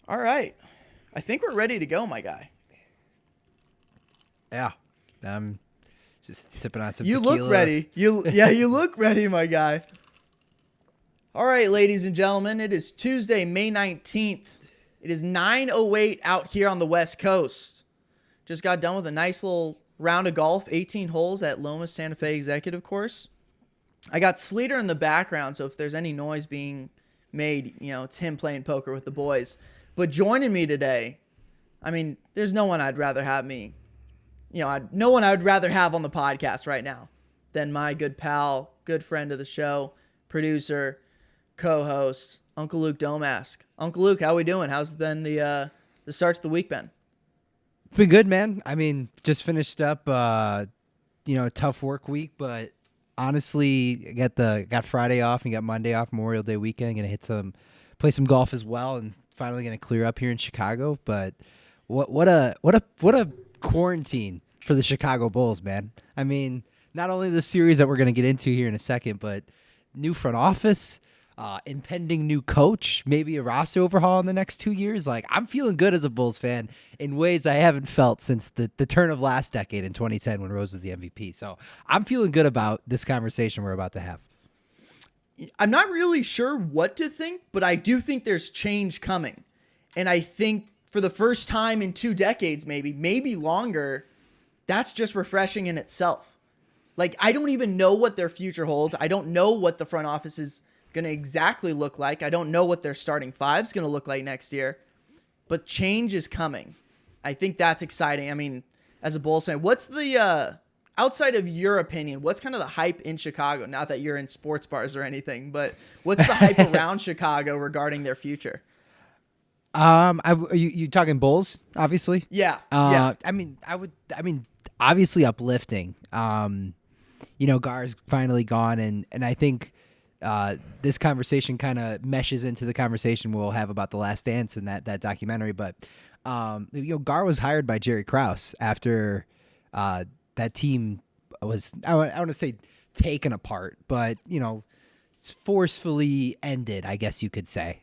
All right. I think we're ready to go, my guy. Yeah. Just sipping on some You tequila. look ready. You look ready, my guy. All right, ladies and gentlemen, it is Tuesday, May 19th. It is 9:08 out here on the West Coast. Just got done with a nice little round of golf, 18 holes at Loma Santa Fe Executive Course. I got Sleater in the background, so if there's any noise being made, it's him playing poker with the boys. But joining me today, I mean, there's no one I'd rather have no one I would rather have on the podcast right now than my good pal, good friend of the show, producer, co-host, Uncle Luke Domask. Uncle Luke, how we doing? How's been the start to the week been? It's been good, man. I mean, just finished up, a tough work week, but honestly, got Friday off and got Monday off, Memorial Day weekend. Gonna play some golf as well, and finally gonna clear up here in Chicago. But what a quarantine for the Chicago Bulls, man. I mean, not only the series that we're gonna get into here in a second, but new front office. Impending new coach, maybe a roster overhaul in the next 2 years. Like, I'm feeling good as a Bulls fan in ways I haven't felt since the turn of last decade in 2010 when Rose was the MVP. So I'm feeling good about this conversation we're about to have. I'm not really sure what to think, but I do think there's change coming. And I think for the first time in 2 decades, maybe longer, that's just refreshing in itself. Like, I don't even know what their future holds. I don't know what the front office is going to exactly look like. I don't know what their starting five is going to look like next year, but change is coming. I think that's exciting. I mean, as a Bulls fan, what's the, outside of your opinion, what's kind of the hype in Chicago? Not that you're in sports bars or anything, but what's the hype around Chicago regarding their future? You talking Bulls, obviously? Yeah. I mean, obviously uplifting. Gar's finally gone, and I think this conversation kind of meshes into the conversation we'll have about The Last Dance and that documentary. But Gar was hired by Jerry Krause after that team was, I want to say, taken apart, but forcefully ended, I guess you could say,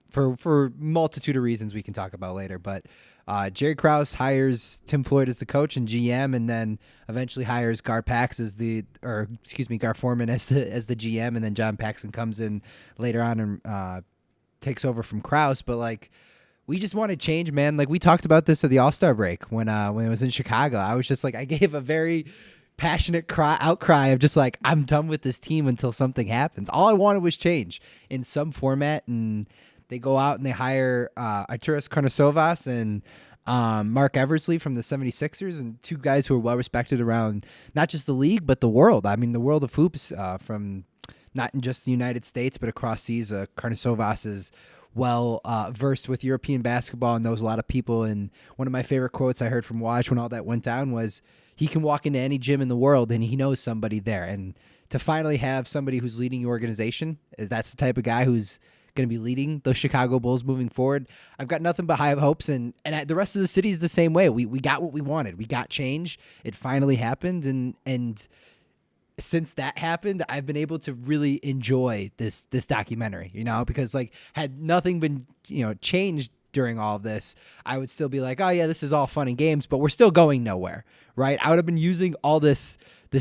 for multitude of reasons we can talk about later. But Jerry Krause hires Tim Floyd as the coach and GM, and then eventually hires Gar Forman as the GM, and then John Paxson comes in later on and takes over from Krause. But we just wanted change, man. Like, we talked about this at the All-Star break when it was in Chicago. I was just I gave a very passionate outcry of just I'm done with this team until something happens. All I wanted was change in some format, and they go out and they hire Arturas Karnisovas and Mark Eversley from the 76ers, and 2 guys who are well-respected around not just the league, but the world. I mean, the world of hoops from not in just the United States, but across seas. Karnisovas is versed with European basketball and knows a lot of people. And one of my favorite quotes I heard from Waj when all that went down was, he can walk into any gym in the world and he knows somebody there. And to finally have somebody who's leading your organization, that's the type of guy who's going to be leading the Chicago Bulls moving forward. I've got nothing but high hopes, and the rest of the city is the same way. We got what we wanted. We got change. It finally happened, and since that happened, I've been able to really enjoy this documentary, because had nothing been, changed during all of this, I would still be like, oh yeah, this is all fun and games, but we're still going nowhere, right? I would have been using all this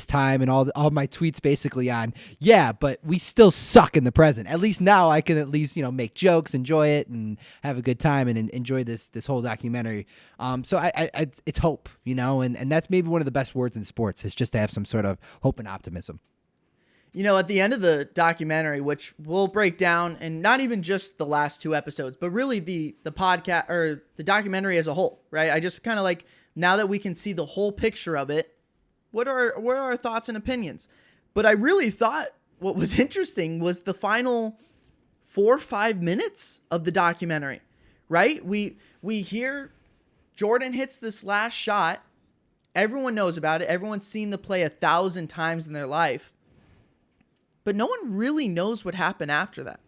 time and all my tweets basically on, yeah, but we still suck in the present. At least now I can make jokes, enjoy it, and have a good time and enjoy this whole documentary. So it's hope, and that's maybe one of the best words in sports, is just to have some sort of hope and optimism. At the end of the documentary, which we'll break down, and not even just the last 2 episodes, but really the podcast or the documentary as a whole, right? I just kind of now that we can see the whole picture of it, what are our thoughts and opinions? But I really thought what was interesting was the final 4 or 5 minutes of the documentary, right? We hear Jordan hits this last shot. Everyone knows about it. Everyone's seen the play 1,000 times in their life. But no one really knows what happened after that.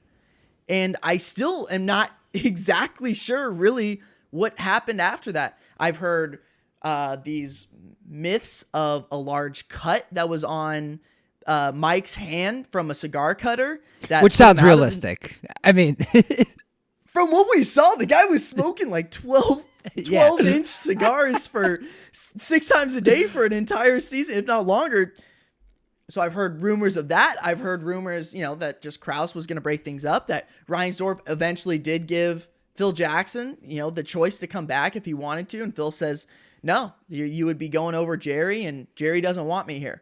And I still am not exactly sure really what happened after that. I've heard these myths of a large cut that was on Mike's hand from a cigar cutter. Which sounds realistic. I mean... from what we saw, the guy was smoking like 12 Yeah. inch cigars for 6 times a day for an entire season, if not longer. So I've heard rumors of that. I've heard rumors, that just Krause was going to break things up, that Reinsdorf eventually did give Phil Jackson, the choice to come back if he wanted to. And Phil says, no, you would be going over Jerry, and Jerry doesn't want me here.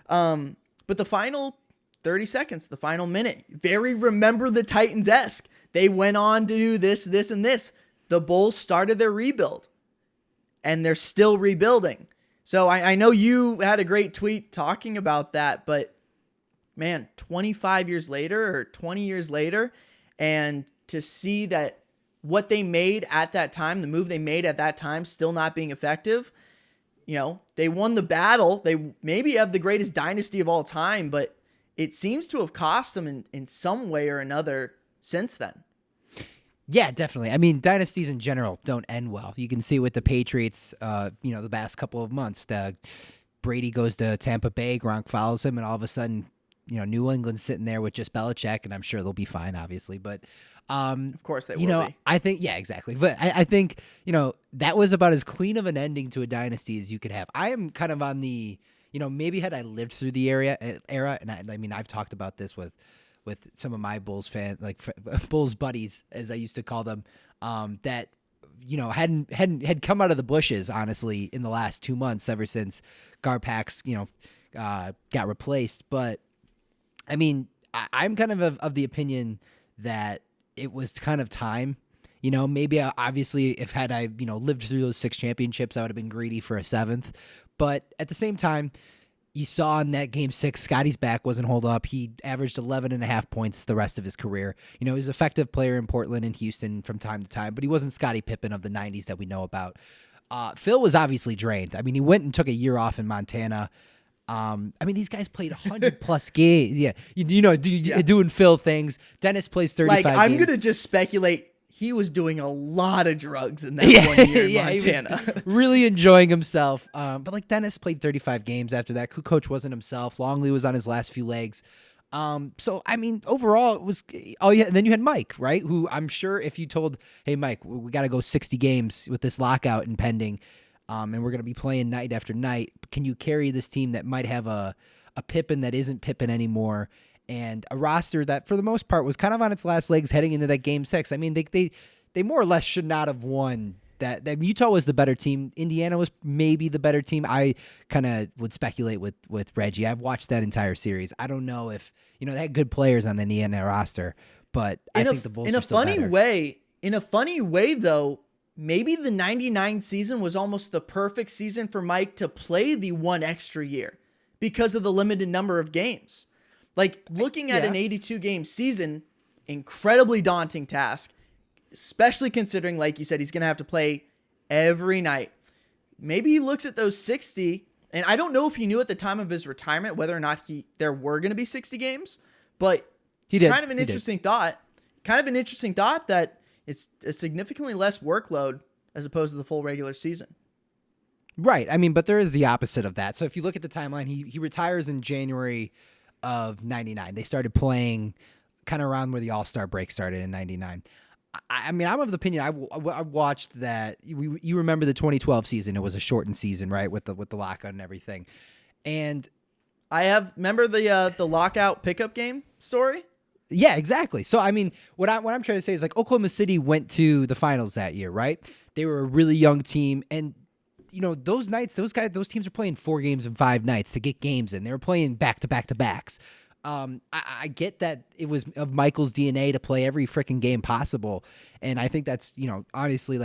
But the final 30 seconds, the final minute, very Remember the Titans-esque. They went on to do this, this, and this. The Bulls started their rebuild, and they're still rebuilding. So I know you had a great tweet talking about that, but man, 25 years later or 20 years later, and to see that what they made at that time, the move they made at that time, still not being effective, they won the battle. They maybe have the greatest dynasty of all time, but it seems to have cost them in some way or another since then. Yeah, definitely. I mean, dynasties in general don't end well. You can see with the Patriots, the past couple of months, Brady goes to Tampa Bay, Gronk follows him, and all of a sudden, New England's sitting there with just Belichick, and I'm sure they'll be fine, obviously. But of course they will be. I think, yeah, exactly. But I think, that was about as clean of an ending to a dynasty as you could have. I am kind of on the, maybe had I lived through the era, and I mean, I've talked about this with some of my Bulls Bulls buddies, as I used to call them, that, had come out of the bushes, honestly, in the last 2 months, ever since Garpax, got replaced. But I mean, I'm kind of the opinion that it was kind of time, maybe obviously if I lived through those 6 championships, I would have been greedy for a 7th, but at the same time, you saw in that game 6, Scotty's back wasn't hold up. He averaged 11.5 points the rest of his career. He was an effective player in Portland and Houston from time to time, but he wasn't Scottie Pippen of the 90s that we know about. Phil was obviously drained. I mean, he went and took a year off in Montana. I mean, these guys played 100+ games. Yeah. Doing Phil things. Dennis plays 35 games. I'm going to just speculate. He was doing a lot of drugs in that 1 year in Montana. He was really enjoying himself. But Dennis played 35 games after that. Coach wasn't himself. Longley was on his last few legs. So, I mean, overall, it was, and then you had Mike, right? Who I'm sure if you told, hey, Mike, we got to go 60 games with this lockout impending, and we're going to be playing night after night. Can you carry this team that might have a Pippen that isn't Pippen anymore? And a roster that, for the most part, was kind of on its last legs heading into that Game 6. I mean, they more or less should not have won. That Utah was the better team. Indiana was maybe the better team. I kind of would speculate with Reggie. I've watched that entire series. I don't know if they had good players on the Indiana roster, but I think the Bulls were still better. In a funny way, though, maybe the 99 season was almost the perfect season for Mike to play the one extra year because of the limited number of games. Looking at an 82-game season, incredibly daunting task, especially considering, like you said, he's going to have to play every night. Maybe he looks at those 60, and I don't know if he knew at the time of his retirement whether or not there were going to be 60 games, but he did. Kind of an interesting thought that it's a significantly less workload as opposed to the full regular season. Right. I mean, but there is the opposite of that. So if you look at the timeline, he retires in January of 99. They started playing kind of around where the All-Star break started in 99. I mean, I'm of the opinion, I watched that. You remember the 2012 season. It was a shortened season, right, with the lockout and everything. And remember the lockout pickup game story? Yeah, exactly. So, I mean, what I'm trying to say is Oklahoma City went to the finals that year, right? They were a really young team, and those nights, those teams are playing 4 games in 5 nights to get games in. They were playing back-to-back-to-backs. I get that it was of Michael's DNA to play every freaking game possible. And I think that's, honestly,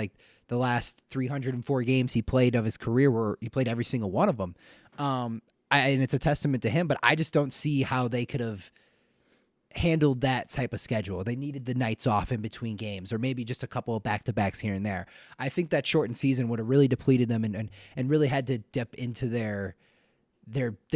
the last 304 games he played of his career where he played every single one of them. And it's a testament to him, but I just don't see how they could have handled that type of schedule. They needed the nights off in between games, or maybe just a couple of back-to-backs here and there. I think that shortened season would have really depleted them and really had to dip into their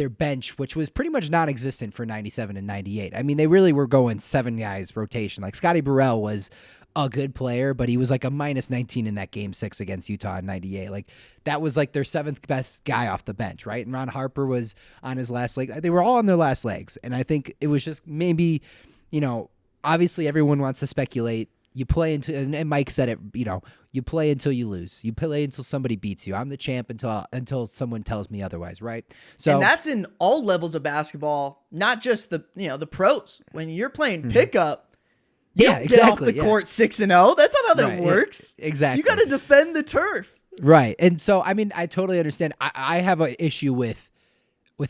bench, which was pretty much non-existent for 97 and 98. I mean, they really were going 7 guys rotation. Scotty Burrell was a good player, but he was a -19 in that Game 6 against Utah in 98. That was their 7th best guy off the bench, right? And Ron Harper was on his last leg. They were all on their last legs. And I think it was just maybe, obviously everyone wants to speculate, You play until, and Mike said it, you play until you lose. You play until somebody beats you. I'm the champ until someone tells me otherwise, right? So, and that's in all levels of basketball, not just the pros. When you're playing pickup, you don't get off the court 6-0. That's not how that works. Exactly. You got to defend the turf. Right. And so, I mean, I totally understand. I have an issue with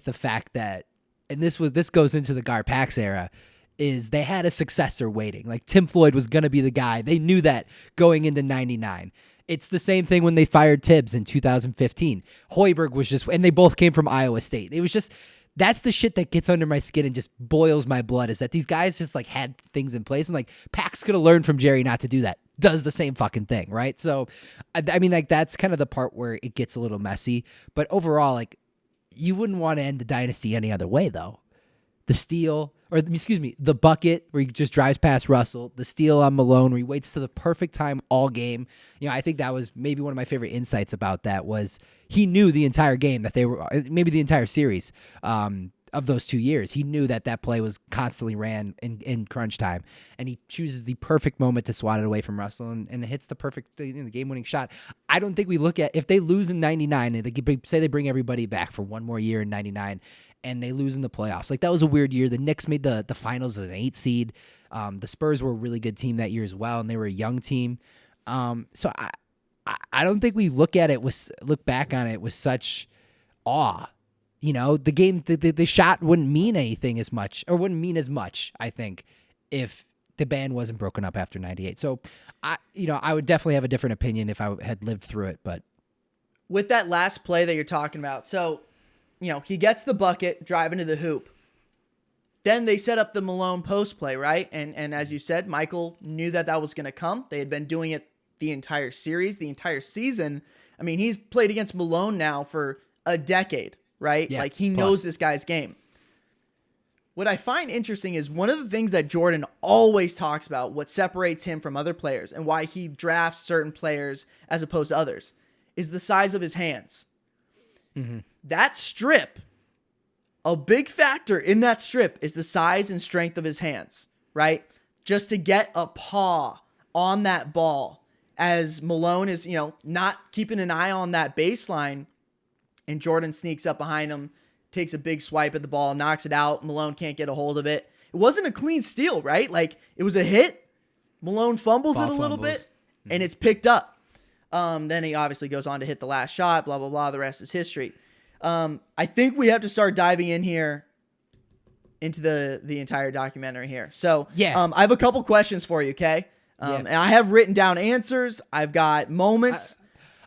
the fact that, and this goes into the Gar-Pax era, is they had a successor waiting. Like Tim Floyd was going to be the guy. They knew that going into 99. It's the same thing when they fired Tibbs in 2015. Hoiberg was just, and they both came from Iowa State. It was just, that's the shit that gets under my skin and just boils my blood, is that these guys just like had things in place, and like Pax could have learned from Jerry not to do that. Does the same fucking thing, right? So, I mean, like that's kind of the part where it gets a little messy. But overall, like you wouldn't want to end the dynasty any other way, though. The steal, or excuse me, the bucket where he just drives past Russell, the steal on Malone where he waits to the perfect time all game. I think that was maybe one of my favorite insights about that, was he knew the entire game that they were, maybe the entire series of those 2 years. He knew that play was constantly ran in crunch time, and he chooses the perfect moment to swat it away from Russell and hits the perfect the game-winning shot. I don't think we look at, if they lose in 99 and they say they bring everybody back for one more year in 99, and they lose in the playoffs. Like, that was a weird year. The Knicks made the finals as an 8 seed. The Spurs were a really good team that year as well, and they were a young team. So I don't think we look back on it with such awe. The game, the shot wouldn't mean anything as much, or wouldn't mean as much, I think, if the band wasn't broken up after 98. So I would definitely have a different opinion if I had lived through it. But with that last play that you're talking about, so he gets the bucket, driving to the hoop. Then they set up the Malone post play, right? And as you said, Michael knew that was going to come. They had been doing it the entire series, the entire season. I mean, he's played against Malone now for a decade, right? Yeah, like, he knows this guy's game. What I find interesting is one of the things that Jordan always talks about, what separates him from other players and why he drafts certain players as opposed to others, is the size of his hands. Mm-hmm. That strip, a big factor in that strip is the size and strength of his hands, right? Just to get a paw on that ball as Malone is, not keeping an eye on that baseline, and Jordan sneaks up behind him, takes a big swipe at the ball, knocks it out. Malone can't get a hold of it. It wasn't a clean steal, right? Like, it was a hit. Malone fumbles it a little bit, and it's picked up. Then he obviously goes on to hit the last shot, blah, blah, blah. The rest is history. I think we have to start diving in here into the entire documentary here. So yeah, I have a couple questions for you, okay? And I have written down answers. I've got moments.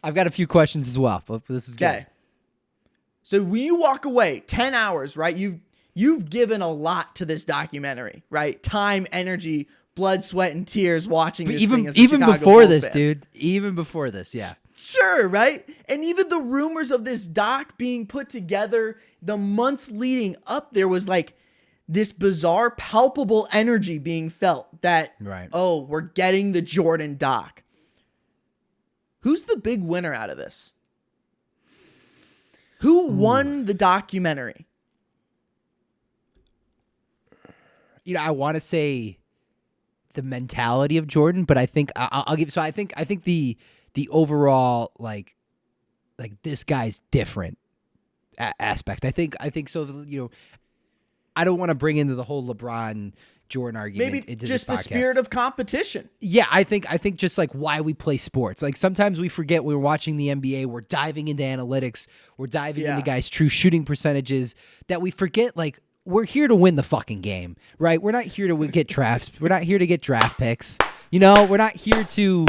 I've got a few questions as well, but this is good. So when you walk away, 10 hours, right? You've given a lot to this documentary, right? Time, energy, blood, sweat, and tears watching this thing as a even Chicago before Bulls this, fan. dude. Even before this, yeah. Sure, right? And even the rumors of this doc being put together, the months leading up, there was like this bizarre, palpable energy being felt that, right, oh, we're getting the Jordan doc. Who's the big winner out of this? Who won the documentary? I want to say the mentality of Jordan, but I think I'll give. So I think the overall like this guy's different aspect. I think so. I don't want to bring into the whole LeBron Jordan argument. Maybe into just this the podcast. spirit of competition. Yeah, I think just like why we play sports. Like, sometimes we forget when we're watching the NBA, we're diving into analytics, we're diving into guys' true shooting percentages, that we forget, like, we're here to win the fucking game, right? We're not here to get drafts. We're not here to get draft picks. We're not here to,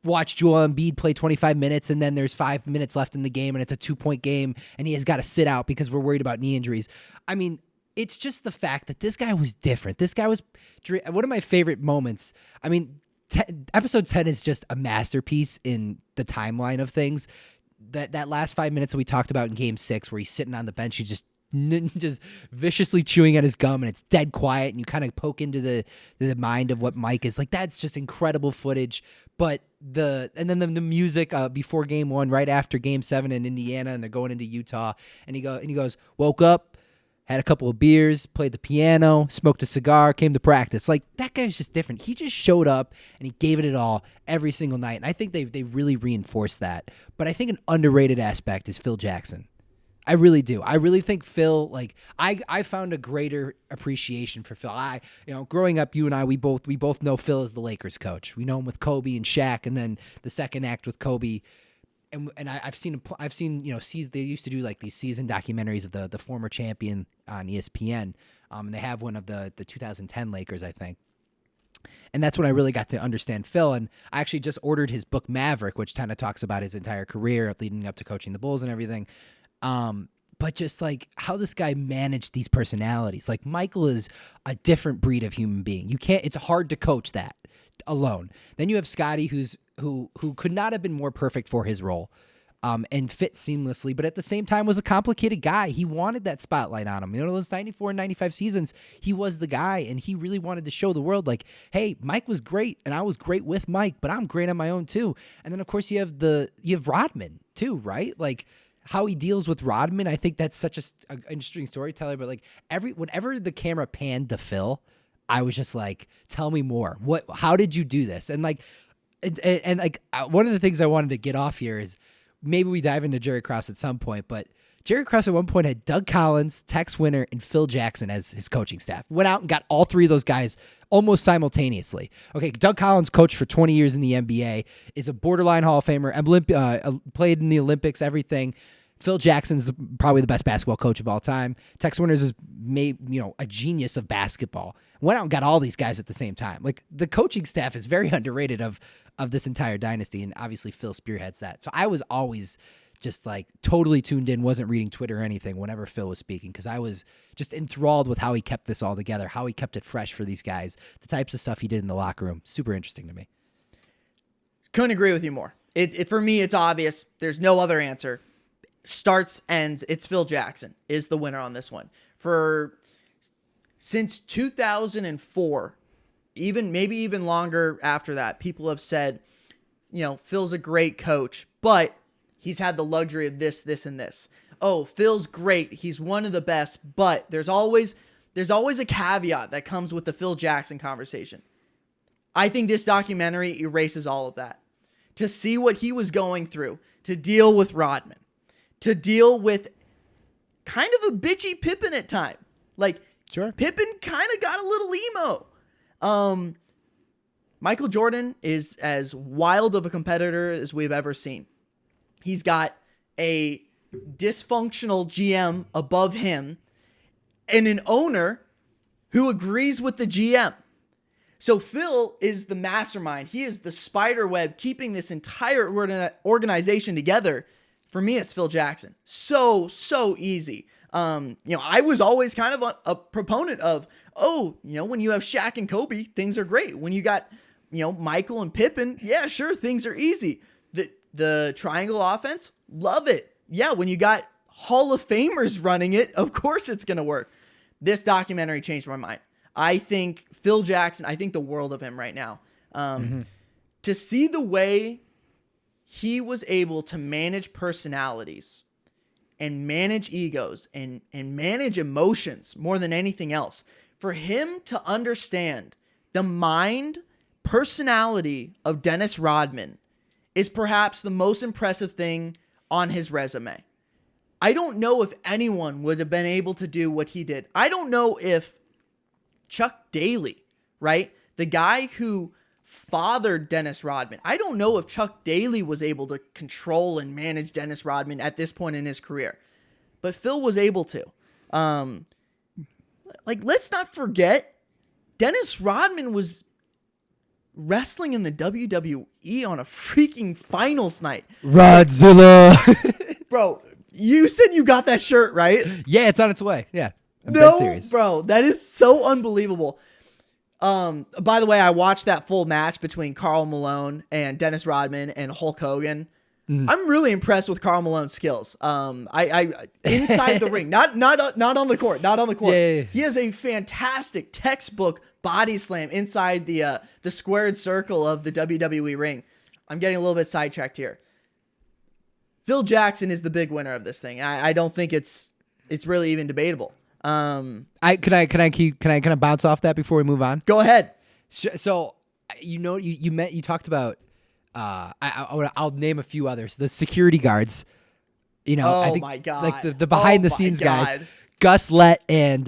watch Joel Embiid play 25 minutes and then there's 5 minutes left in the game and it's a 2-point game and he has got to sit out because we're worried about knee injuries. I mean, it's just the fact that this guy was different. This guy was one of my favorite moments. I mean, episode 10 is just a masterpiece in the timeline of things. That last 5 minutes that we talked about in Game 6, where he's sitting on the bench, he's just viciously chewing at his gum, and it's dead quiet, and you kind of poke into the mind of what Mike is like. That's just incredible footage. But and then the music before Game 1, right after Game 7 in Indiana, and they're going into Utah, and he goes, woke up, had a couple of beers, played the piano, smoked a cigar, came to practice. Like, that guy was just different. He just showed up and he gave it all every single night. And I think they really reinforced that. But I think an underrated aspect is Phil Jackson. I really do. I really think Phil, like, I found a greater appreciation for Phil. Growing up, you and I, we both know Phil as the Lakers coach. We know him with Kobe and Shaq, and then the second act with Kobe. And I've seen they used to do like these season documentaries of the former champion on ESPN. And they have one of the 2010 Lakers, I think. And that's when I really got to understand Phil. And I actually just ordered his book Maverick, which kind of talks about his entire career leading up to coaching the Bulls and everything. But just like how this guy managed these personalities. Like, Michael is a different breed of human being. It's hard to coach that alone. Then you have Scotty, who could not have been more perfect for his role, and fit seamlessly, but at the same time was a complicated guy. He wanted that spotlight on him. Those 94 and 95 seasons, he was the guy, and he really wanted to show the world, like, hey, Mike was great, and I was great with Mike, but I'm great on my own too. And then, of course, you have Rodman too, right? Like, how he deals with Rodman, I think that's such an interesting storyteller. But like, whenever the camera panned to Phil, I was just like, tell me more. How did you do this? And like, one of the things I wanted to get off here is maybe we dive into Jerry Krause at some point, but Jerry Krause at one point had Doug Collins, Tex Winter, and Phil Jackson as his coaching staff. Went out and got all three of those guys almost simultaneously. Okay, Doug Collins coached for 20 years in the NBA, is a borderline Hall of Famer, played in the Olympics, everything. Phil Jackson's probably the best basketball coach of all time. Tex Winters is a genius of basketball. Went out and got all these guys at the same time. Like, the coaching staff is very underrated of this entire dynasty, and obviously Phil spearheads that. So I was always just like totally tuned in, wasn't reading Twitter or anything whenever Phil was speaking, because I was just enthralled with how he kept this all together, how he kept it fresh for these guys, the types of stuff he did in the locker room. Super interesting to me. Couldn't agree with you more. For me, it's obvious. There's no other answer. Starts, ends, it's Phil Jackson is the winner on this one. Since 2004, maybe even longer after that, people have said, Phil's a great coach, but he's had the luxury of this, and this. Oh, Phil's great. He's one of the best, but there's always a caveat that comes with the Phil Jackson conversation. I think this documentary erases all of that. To see what he was going through, to deal with Rodman, to deal with kind of a bitchy Pippen at time. Like, sure, Pippen kind of got a little emo. Michael Jordan is as wild of a competitor as we've ever seen. He's got a dysfunctional GM above him and an owner who agrees with the GM. So Phil is the mastermind. He is the spider web keeping this entire organization together. For me, it's Phil Jackson. So easy. I was always kind of a proponent of, when you have Shaq and Kobe, things are great. When you got, Michael and Pippen, yeah, sure, things are easy. The triangle offense, love it. Yeah, when you got Hall of Famers running it, of course it's going to work. This documentary changed my mind. I think Phil Jackson, I think the world of him right now. To see the way he was able to manage personalities and manage egos and manage emotions more than anything else. For him to understand the mind, personality of Dennis Rodman is perhaps the most impressive thing on his resume. I don't know if anyone would have been able to do what he did. I don't know if Chuck Daly, right? The guy who fathered Dennis Rodman. I don't know if Chuck Daly was able to control and manage Dennis Rodman at this point in his career, but Phil was able to. Let's not forget, Dennis Rodman was wrestling in the WWE on a freaking finals night. Rodzilla. Bro, you said you got that shirt, right? Yeah, it's on its way. Yeah. I'm no, serious. Bro, that is so unbelievable. By the way, I watched that full match between Karl Malone and Dennis Rodman and Hulk Hogan. I'm really impressed with Karl Malone's skills. I inside the ring, not on the court, Yeah. He has a fantastic textbook body slam inside the squared circle of the WWE ring. I'm getting a little bit sidetracked here. Phil Jackson is the big winner of this thing. I don't think it's really even debatable. I kind of bounce off that before we move on? Go ahead. So you talked about I'll name a few others. The security guards. I think my God. like the behind the scenes guys, Gus Lett and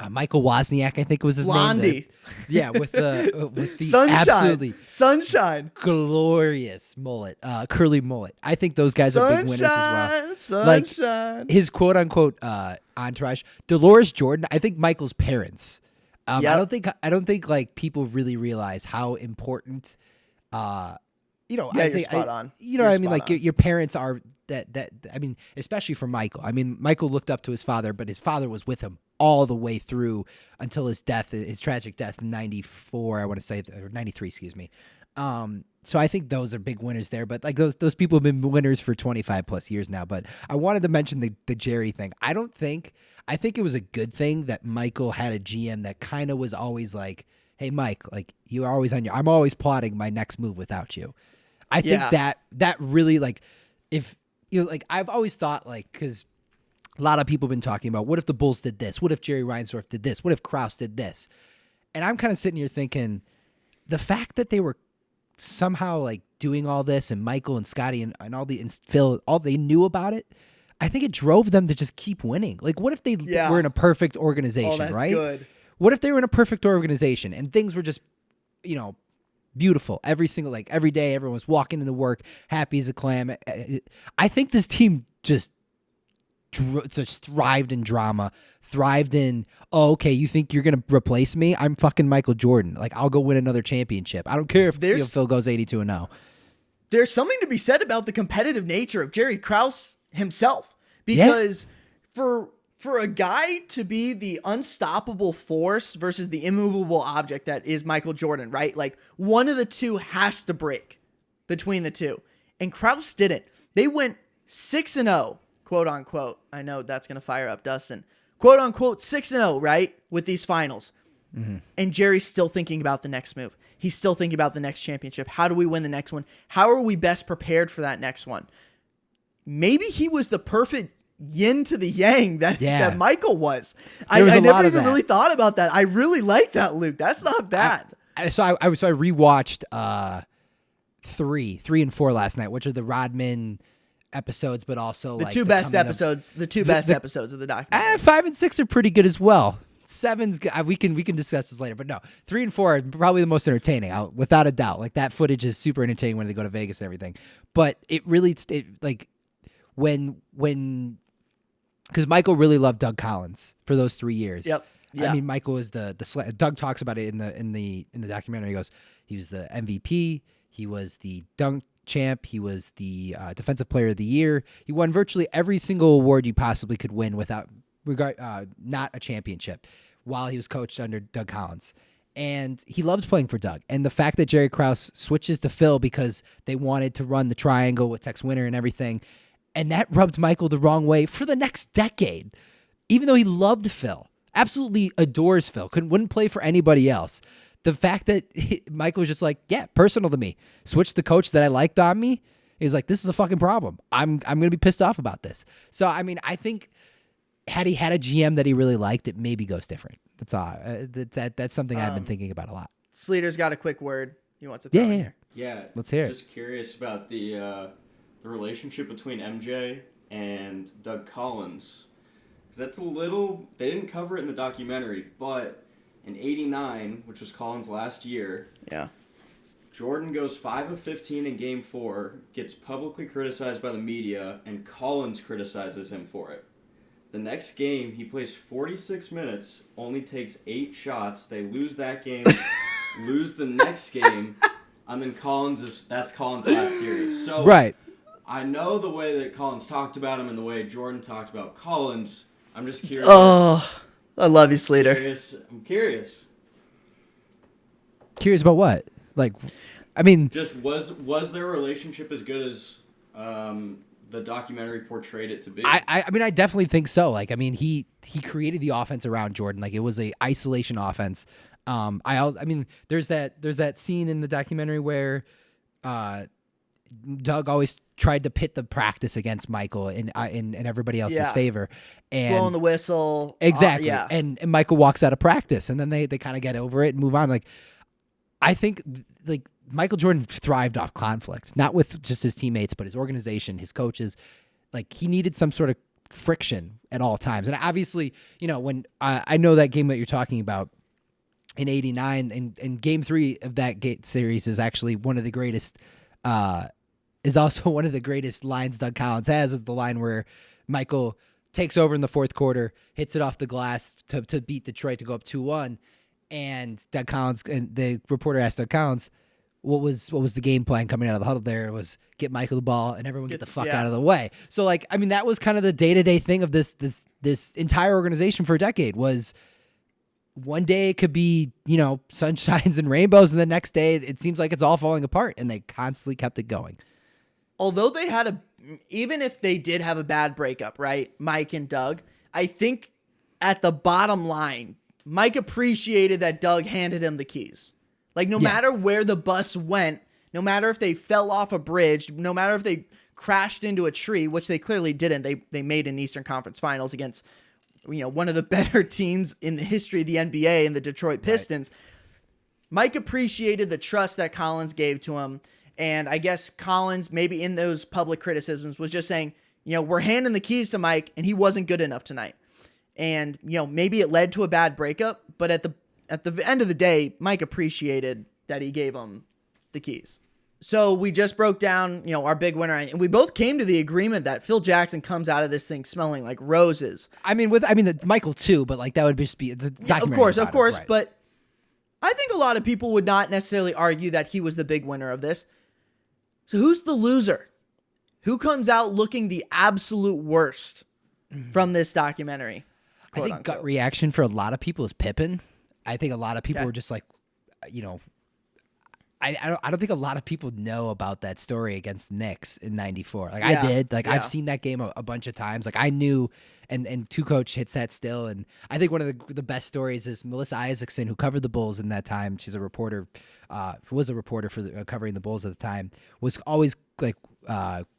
Michael Wozniak, I think was his Blondie. name. With the Sunshine, glorious mullet, curly mullet. I think those guys are big winners as well. Sunshine. Like his quote unquote entourage, Dolores Jordan. I think Michael's parents. I don't think like people really realize how important. You're spot on. What I mean? Like your parents are that. I mean, especially for Michael. I mean, Michael looked up to his father, but his father was with him all the way through until his tragic death in '94. I want to say, or '93, excuse me. So I think those are big winners there. But like those people have been winners for 25 plus years now. But I wanted to mention the Jerry thing. I think it was a good thing that Michael had a GM that kind of was always like, hey, Mike, like you are always I'm always plotting my next move without you. I think that really, like, if like I've always thought, like, because a lot of people have been talking about what if the Bulls did this? What if Jerry Reinsdorf did this? What if Krause did this? And I'm kind of sitting here thinking the fact that they were somehow like doing all this and Michael and Scotty and Phil, all they knew about it, I think it drove them to just keep winning. Like, what if they were in a perfect organization, right? Good. What if they were in a perfect organization and things were just, beautiful every day, everyone was walking into work happy as a clam. I think this team just thrived in drama, thrived in, okay, you think you're going to replace me? I'm fucking Michael Jordan. Like, I'll go win another championship. I don't care if Phil goes 82-0. There's something to be said about the competitive nature of Jerry Krause himself, because for a guy to be the unstoppable force versus the immovable object that is Michael Jordan, right? Like, one of the two has to break between the two. And Krause didn't. They went 6-0, quote unquote. I know that's going to fire up Dustin. Quote unquote 6-0, right? With these finals. Mm-hmm. And Jerry's still thinking about the next move. He's still thinking about the next championship. How do we win the next one? How are we best prepared for that next one? Maybe he was the perfect yin to the yang that Michael was. I never even really thought about that. I really like that, Luke. That's not bad. So I rewatched 3 and 4 last night, which are the Rodman episodes, but also the two best episodes. The two best episodes of the documentary. 5 and 6 are pretty good as well. 7's we can discuss this later, but no, 3 and 4 are probably the most entertaining, without a doubt. Like, that footage is super entertaining when they go to Vegas and everything. But it really like when. Because Michael really loved Doug Collins for those 3 years. Yep. Yeah. I mean, Michael was Doug talks about it in the documentary. He goes, he was the MVP. He was the dunk champ. He was the defensive player of the year. He won virtually every single award you possibly could win without not a championship, while he was coached under Doug Collins. And he loved playing for Doug. And the fact that Jerry Krause switches to Phil because they wanted to run the triangle with Tex Winter and everything. And that rubbed Michael the wrong way for the next decade. Even though he loved Phil, absolutely adores Phil, wouldn't play for anybody else. The fact that Michael was just like, yeah, personal to me. Switched the coach that I liked on me. He's like, this is a fucking problem. I'm going to be pissed off about this. So, I mean, I think had he had a GM that he really liked, it maybe goes different. That's all. That's something I've been thinking about a lot. Sleater's got a quick word he wants to throw in here. Yeah. Let's hear it. Just curious about the relationship between MJ and Doug Collins. Because that's they didn't cover it in the documentary, but in '89, which was Collins' last year, Jordan goes 5 of 15 in Game 4, gets publicly criticized by the media, and Collins criticizes him for it. The next game, he plays 46 minutes, only takes 8 shots. They lose that game, lose the next game, and then that's Collins' last series. So right. I know the way that Collins talked about him and the way Jordan talked about Collins. I'm just curious. Oh, I love you, Sleater. I'm curious. Curious about what? Like, I mean, just was their relationship as good as the documentary portrayed it to be? I mean, I definitely think so. Like, I mean, he created the offense around Jordan. Like, it was a isolation offense. I mean, there's that scene in the documentary where Doug always tried to pit the practice against Michael in everybody else's favor, and blowing the whistle. Exactly. Yeah. And Michael walks out of practice, and then they kind of get over it and move on. Like, I think like Michael Jordan thrived off conflict, not with just his teammates, but his organization, his coaches. Like, he needed some sort of friction at all times. And obviously, when I know that game that you're talking about in '89, and Game 3 of that series is actually one of the greatest. Is also one of the greatest lines Doug Collins has, is the line where Michael takes over in the fourth quarter, hits it off the glass to beat Detroit to go up 2-1. And Doug Collins, and the reporter asked Doug Collins, what was the game plan coming out of the huddle there? It was get Michael the ball and everyone get the fuck out of the way. So, like, I mean, that was kind of the day-to-day thing of this entire organization for a decade. Was one day it could be, sunshines and rainbows, and the next day it seems like it's all falling apart, and they constantly kept it going. Although they had even if they did have a bad breakup, right, Mike and Doug, I think at the bottom line, Mike appreciated that Doug handed him the keys. Like, no matter where the bus went, no matter if they fell off a bridge, no matter if they crashed into a tree, which they clearly didn't. They made an Eastern Conference Finals against, one of the better teams in the history of the NBA and the Detroit Pistons. Right. Mike appreciated the trust that Collins gave to him. And I guess Collins, maybe in those public criticisms, was just saying, we're handing the keys to Mike, and he wasn't good enough tonight. And, maybe it led to a bad breakup, but at the end of the day, Mike appreciated that he gave him the keys. So we just broke down, our big winner, and we both came to the agreement that Phil Jackson comes out of this thing smelling like roses. I mean, Michael too, but like that would just be the documentary. Of course, right. But I think a lot of people would not necessarily argue that he was the big winner of this. So who's the loser? Who comes out looking the absolute worst from this documentary? I think gut reaction for a lot of people is Pippen. I think a lot of people were just like, I don't think a lot of people know about that story against the Knicks in '94. Like, I did. Like, I've seen that game a bunch of times. Like, I knew, and Two Coach hits that still. And I think one of the best stories is Melissa Isaacson, who covered the Bulls in that time. She's a reporter, was a reporter for covering the Bulls at the time, was always like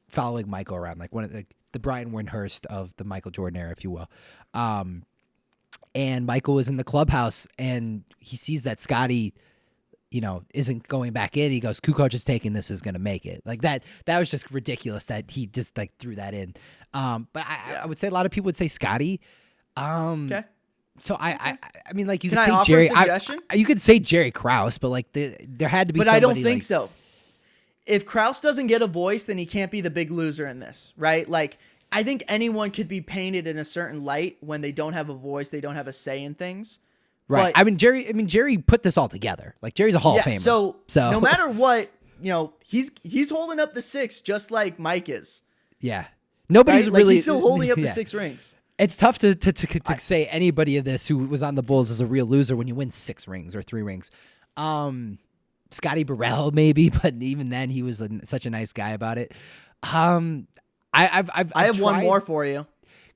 following Michael around, like one of the Brian Windhurst of the Michael Jordan era, if you will. And Michael was in the clubhouse, and he sees that Scotty, isn't going back in. He goes, Kukoc is taking this, is going to make it. Like that was just ridiculous that he just like threw that in. But I would say a lot of people would say Scotty. Okay. So I mean, like, you could say Jerry. You could say Jerry Krause, but like there had to be. But I don't think so. If Krause doesn't get a voice, then he can't be the big loser in this, right? Like, I think anyone could be painted in a certain light when they don't have a voice, they don't have a say in things. Right. But, Jerry put this all together. Like, Jerry's a Hall of Famer. So no matter what, he's holding up the 6 just like Mike is. Yeah. Nobody's right? really. Like, he's still holding up the 6 rings. It's tough to say anybody of this who was on the Bulls is a real loser when you win 6 rings or 3 rings. Scotty Burrell maybe, but even then he was such a nice guy about it. I have one more for you.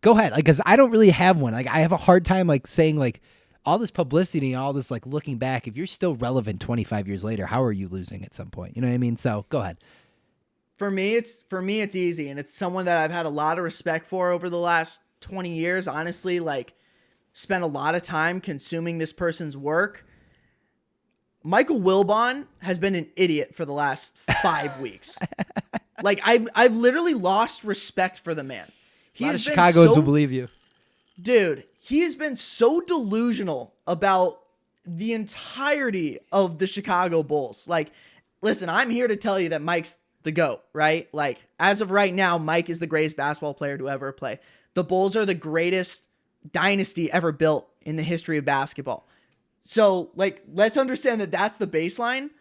Go ahead, like, because I don't really have one. Like, I have a hard time like saying like all this publicity and all this like looking back. If you're still relevant 25 years later, how are you losing at some point? You know what I mean? So go ahead. For me, it's easy, and it's someone that I've had a lot of respect for over the last 20 years. Honestly, like, spent a lot of time consuming this person's work. Michael Wilbon has been an idiot for the last 5 weeks. Like, I've literally lost respect for the man. A lot of Chicagoans will believe you. Dude, he has been so delusional about the entirety of the Chicago Bulls. Like, listen, I'm here to tell you that Mike's the GOAT, right? Like, as of right now, Mike is the greatest basketball player to ever play. The Bulls are the greatest dynasty ever built in the history of basketball. So, like, let's understand that that's the baseline.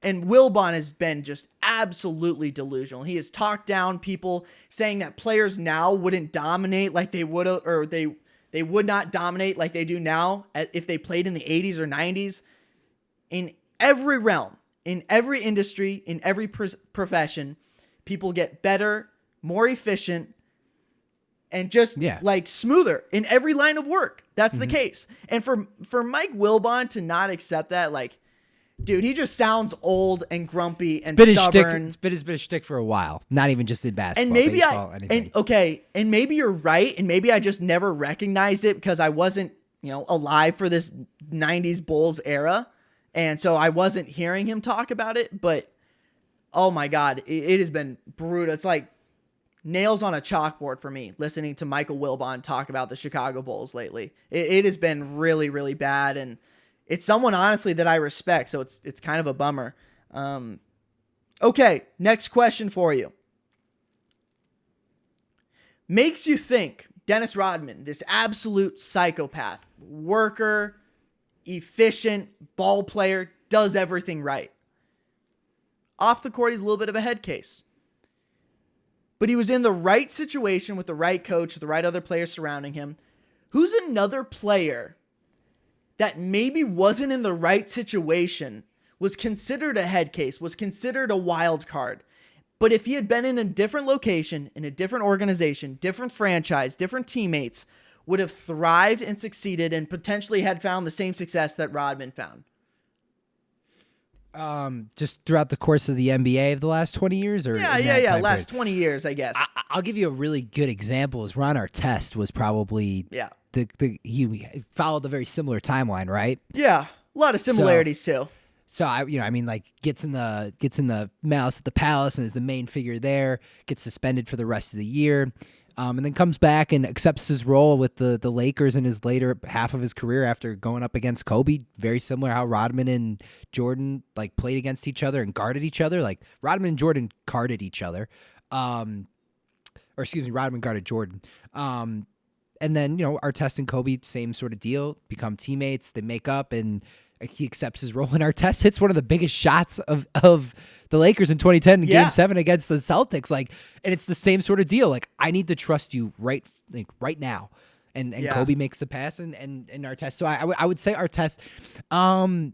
And Wilbon has been just absolutely delusional. He has talked down people, saying that players now wouldn't dominate like they would, or they would not dominate like they do now if they played in the 80s or 90s. In every realm, in every industry, in every profession, people get better, more efficient, and just like smoother in every line of work. That's the case. And for Mike Wilbon to not accept that, like, dude, he just sounds old and grumpy and It's stubborn. it's been a shtick for a while. Not even just in basketball, And maybe baseball, anything. and maybe you're right, and maybe I just never recognized it because I wasn't, alive for this 90s Bulls era, and so I wasn't hearing him talk about it, but oh my God, it has been brutal. It's like nails on a chalkboard for me listening to Michael Wilbon talk about the Chicago Bulls lately. It has been really, really bad, and it's someone honestly that I respect, so it's kind of a bummer. Okay, next question for you. Makes you think Dennis Rodman, this absolute psychopath, worker, efficient, ball player, does everything right. Off the court, he's a little bit of a head case. But he was in the right situation with the right coach, the right other players surrounding him. Who's another player that maybe wasn't in the right situation, was considered a head case, was considered a wild card, but if he had been in a different location, in a different organization, different franchise, different teammates, would have thrived and succeeded and potentially had found the same success that Rodman found? Just throughout the course of the NBA of the last 20 years? Or Yeah. Last 20 years, I guess. I'll give you a really good example. Is Ron Artest was probably he followed a very similar timeline, right? Yeah, a lot of similarities too. So gets in the Malice at the Palace and is the main figure there. Gets suspended for the rest of the year, and then comes back and accepts his role with the Lakers in his later half of his career after going up against Kobe. Very similar how Rodman and Jordan played against each other and guarded each other. Like Rodman and Jordan guarded each other, Rodman guarded Jordan. And then Artest and Kobe, same sort of deal. Become teammates. They make up and he accepts his role, and Artest hits one of the biggest shots of the Lakers in 2010 in Game 7 against the Celtics. And it's the same sort of deal. I need to trust you right now. And Kobe makes the pass, and Artest. So I would say Artest. So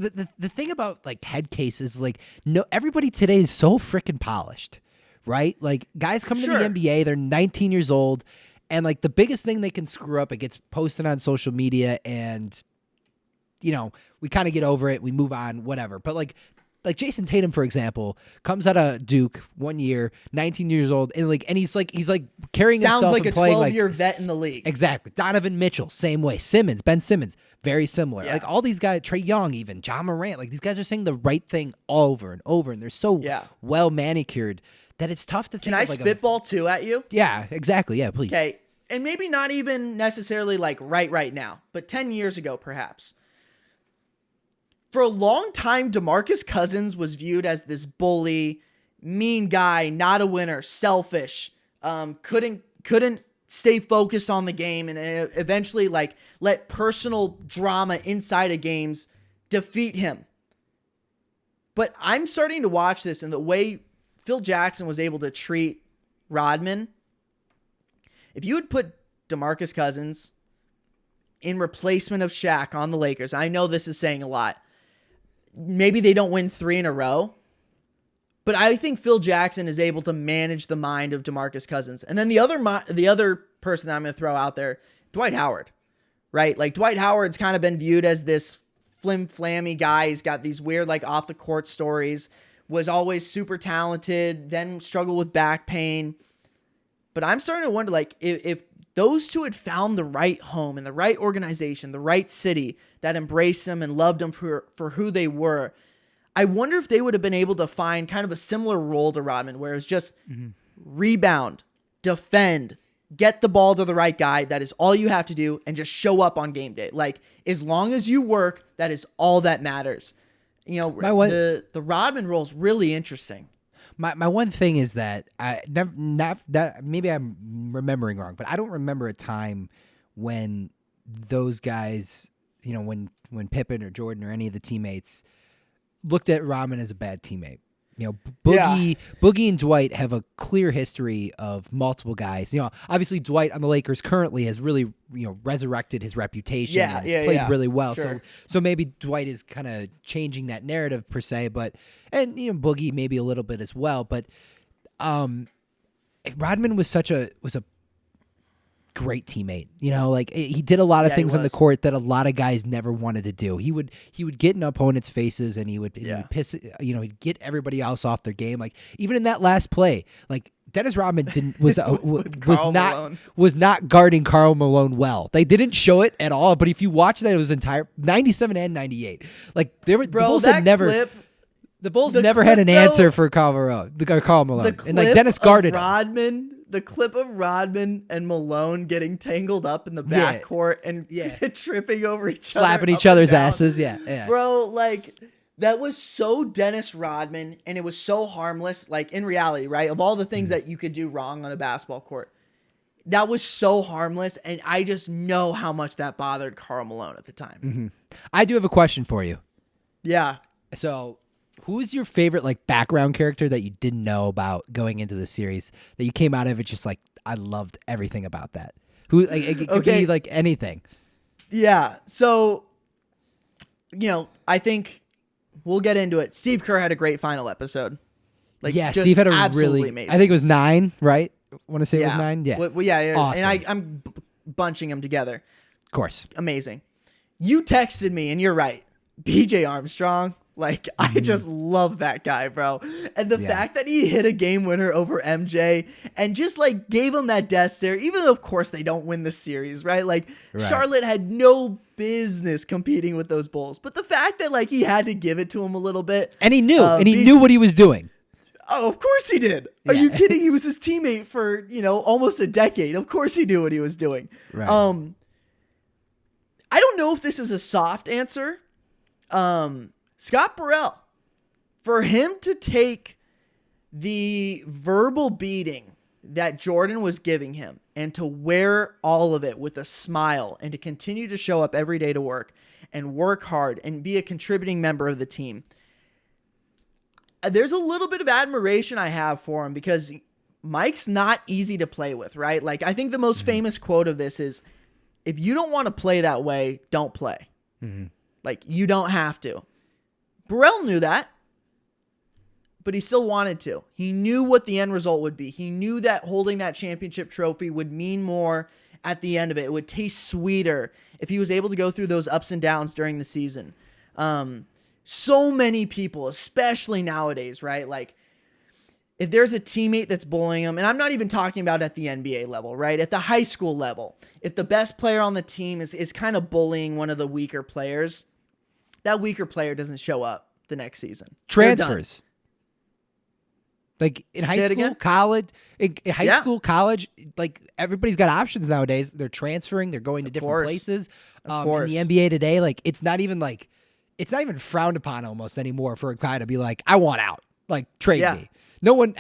the thing about head cases, no, everybody today is so freaking polished, right? Guys come to the NBA, they're 19 years old, and the biggest thing they can screw up, it gets posted on social media, and we kind of get over it. We move on, whatever. But like Jason Tatum, for example, comes out of Duke 1 year, 19 years old, and he's carrying Sounds himself like and a playing 12-year vet in the league. Exactly. Donovan Mitchell, same way. Ben Simmons, very similar. Yeah. All these guys, Trae Young, even John Morant, these guys are saying the right thing all over and over, and they're so well manicured that it's tough to think. Can I spitball two at you? Yeah, exactly. Yeah, please. Okay, and maybe not even necessarily right now, but 10 years ago, perhaps. For a long time, DeMarcus Cousins was viewed as this bully, mean guy, not a winner, selfish, couldn't stay focused on the game, and eventually let personal drama inside of games defeat him. But I'm starting to watch this, and the way Phil Jackson was able to treat Rodman, if you would put DeMarcus Cousins in replacement of Shaq on the Lakers, I know this is saying a lot. Maybe they don't win 3 in a row, but I think Phil Jackson is able to manage the mind of DeMarcus Cousins. And then the other person that I'm going to throw out there, Dwight Howard, right? Dwight Howard's kind of been viewed as this flim-flammy guy. He's got these weird off the court stories, was always super talented, then struggled with back pain. But I'm starting to wonder if those two had found the right home and the right organization, the right city that embraced them and loved them for who they were, I wonder if they would have been able to find kind of a similar role to Rodman, where it was just rebound, defend, get the ball to the right guy. That is all you have to do, and just show up on game day. As long as you work, that is all that matters. The Rodman role is really interesting. My one thing is that maybe I'm remembering wrong, but I don't remember a time when those guys, when Pippen or Jordan or any of the teammates looked at Rodman as a bad teammate. Boogie and Dwight have a clear history of multiple guys. Obviously Dwight on the Lakers currently has really, resurrected his reputation and has played really well. Sure. So maybe Dwight is kind of changing that narrative per se, and Boogie maybe a little bit as well. But Rodman was a great teammate. You know, like he did a lot of Yeah, he things on the was. court that a lot of guys never wanted to do. He would get in opponents' faces and he would piss, he'd get everybody else off their game. Like even in that last play, like Dennis Rodman was Karl Malone. not guarding Karl Malone well. They didn't show it at all, but if you watch that, it was entire 97 and 98. Like the Bulls had never. Clip, The Bulls never had an answer for Karl Malone. And like Dennis guarded him. The clip of Rodman and Malone getting tangled up in the backcourt and tripping over each other. Slapping each other's asses. Yeah. Bro, like, that was so Dennis Rodman, and it was so harmless. Like, in reality, right? Of all the things that you could do wrong on a basketball court, that was so harmless, and I just know how much that bothered Karl Malone at the time. Mm-hmm. I do have a question for you. Yeah. So, who's your favorite like background character that you didn't know about going into the series that you came out of it just like I loved everything about that? Who like it could be like anything. Yeah. So, I think we'll get into it. Steve Kerr had a great final episode. Like, Steve had a absolutely really amazing. I think it was 9, right? I want to say it was 9. Yeah. Well, yeah. Awesome. And I'm bunching them together. Of course. Amazing. You texted me, and you're right. BJ Armstrong. Like, I just love that guy, bro. And the fact that he hit a game winner over MJ and just, like, gave him that death stare, even though, of course, they don't win the series, right? Like, Charlotte had no business competing with those Bulls. But the fact that, like, he had to give it to him a little bit. And he knew. He knew what he was doing. Oh, of course he did. Are you kidding? He was his teammate for, almost a decade. Of course he knew what he was doing. Right. I don't know if this is a soft answer. Scott Burrell, for him to take the verbal beating that Jordan was giving him and to wear all of it with a smile and to continue to show up every day to work and work hard and be a contributing member of the team, there's a little bit of admiration I have for him because Mike's not easy to play with, right? Like, I think the most famous quote of this is, if you don't want to play that way, don't play. Mm-hmm. Like, you don't have to. Burrell knew that, but he still wanted to. He knew what the end result would be. He knew that holding that championship trophy would mean more at the end of it. It would taste sweeter if he was able to go through those ups and downs during the season. So many people, especially nowadays, right? Like, if there's a teammate that's bullying him, and I'm not even talking about at the NBA level, right? At the high school level, if the best player on the team is kind of bullying one of the weaker players, that weaker player doesn't show up the next season. Transfers. Like in high school, college, college, like everybody's got options nowadays. They're transferring, they're going to different places. In the NBA today, like it's not even frowned upon almost anymore for a guy to be like, I want out, like trade me. And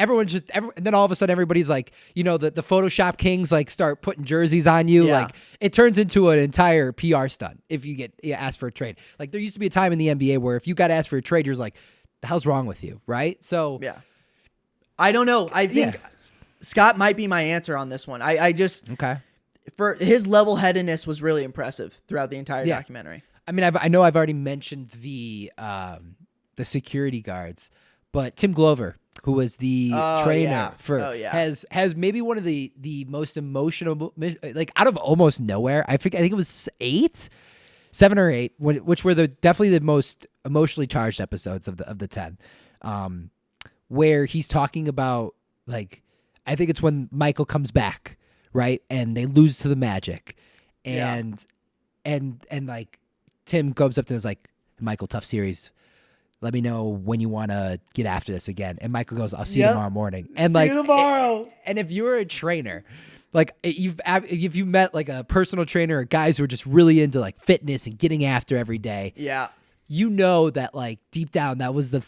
then all of a sudden everybody's like, the Photoshop kings like start putting jerseys on you. Yeah. Like it turns into an entire PR stunt if you get asked for a trade. Like there used to be a time in the NBA where if you got asked for a trade, you're like, the hell's wrong with you? Right. So yeah, I don't know. I think Scott might be my answer on this one. I just, for his level-headedness was really impressive throughout the entire documentary. I mean, I know I've already mentioned the security guards, but Tim Glover, who was the trainer has maybe one of the most emotional, like out of almost nowhere. I think it was 7 or 8, which were definitely the most emotionally charged episodes of the 10, where he's talking about like, I think it's when Michael comes back, right, and they lose to the Magic, and like Tim goes up to him and is like, Michael, tough series. Let me know when you want to get after this again. And Michael goes, I'll see you tomorrow morning. And see you tomorrow. And if you're a trainer, like if you've met like a personal trainer or guys who are just really into like fitness and getting after every day, you know that like deep down that was the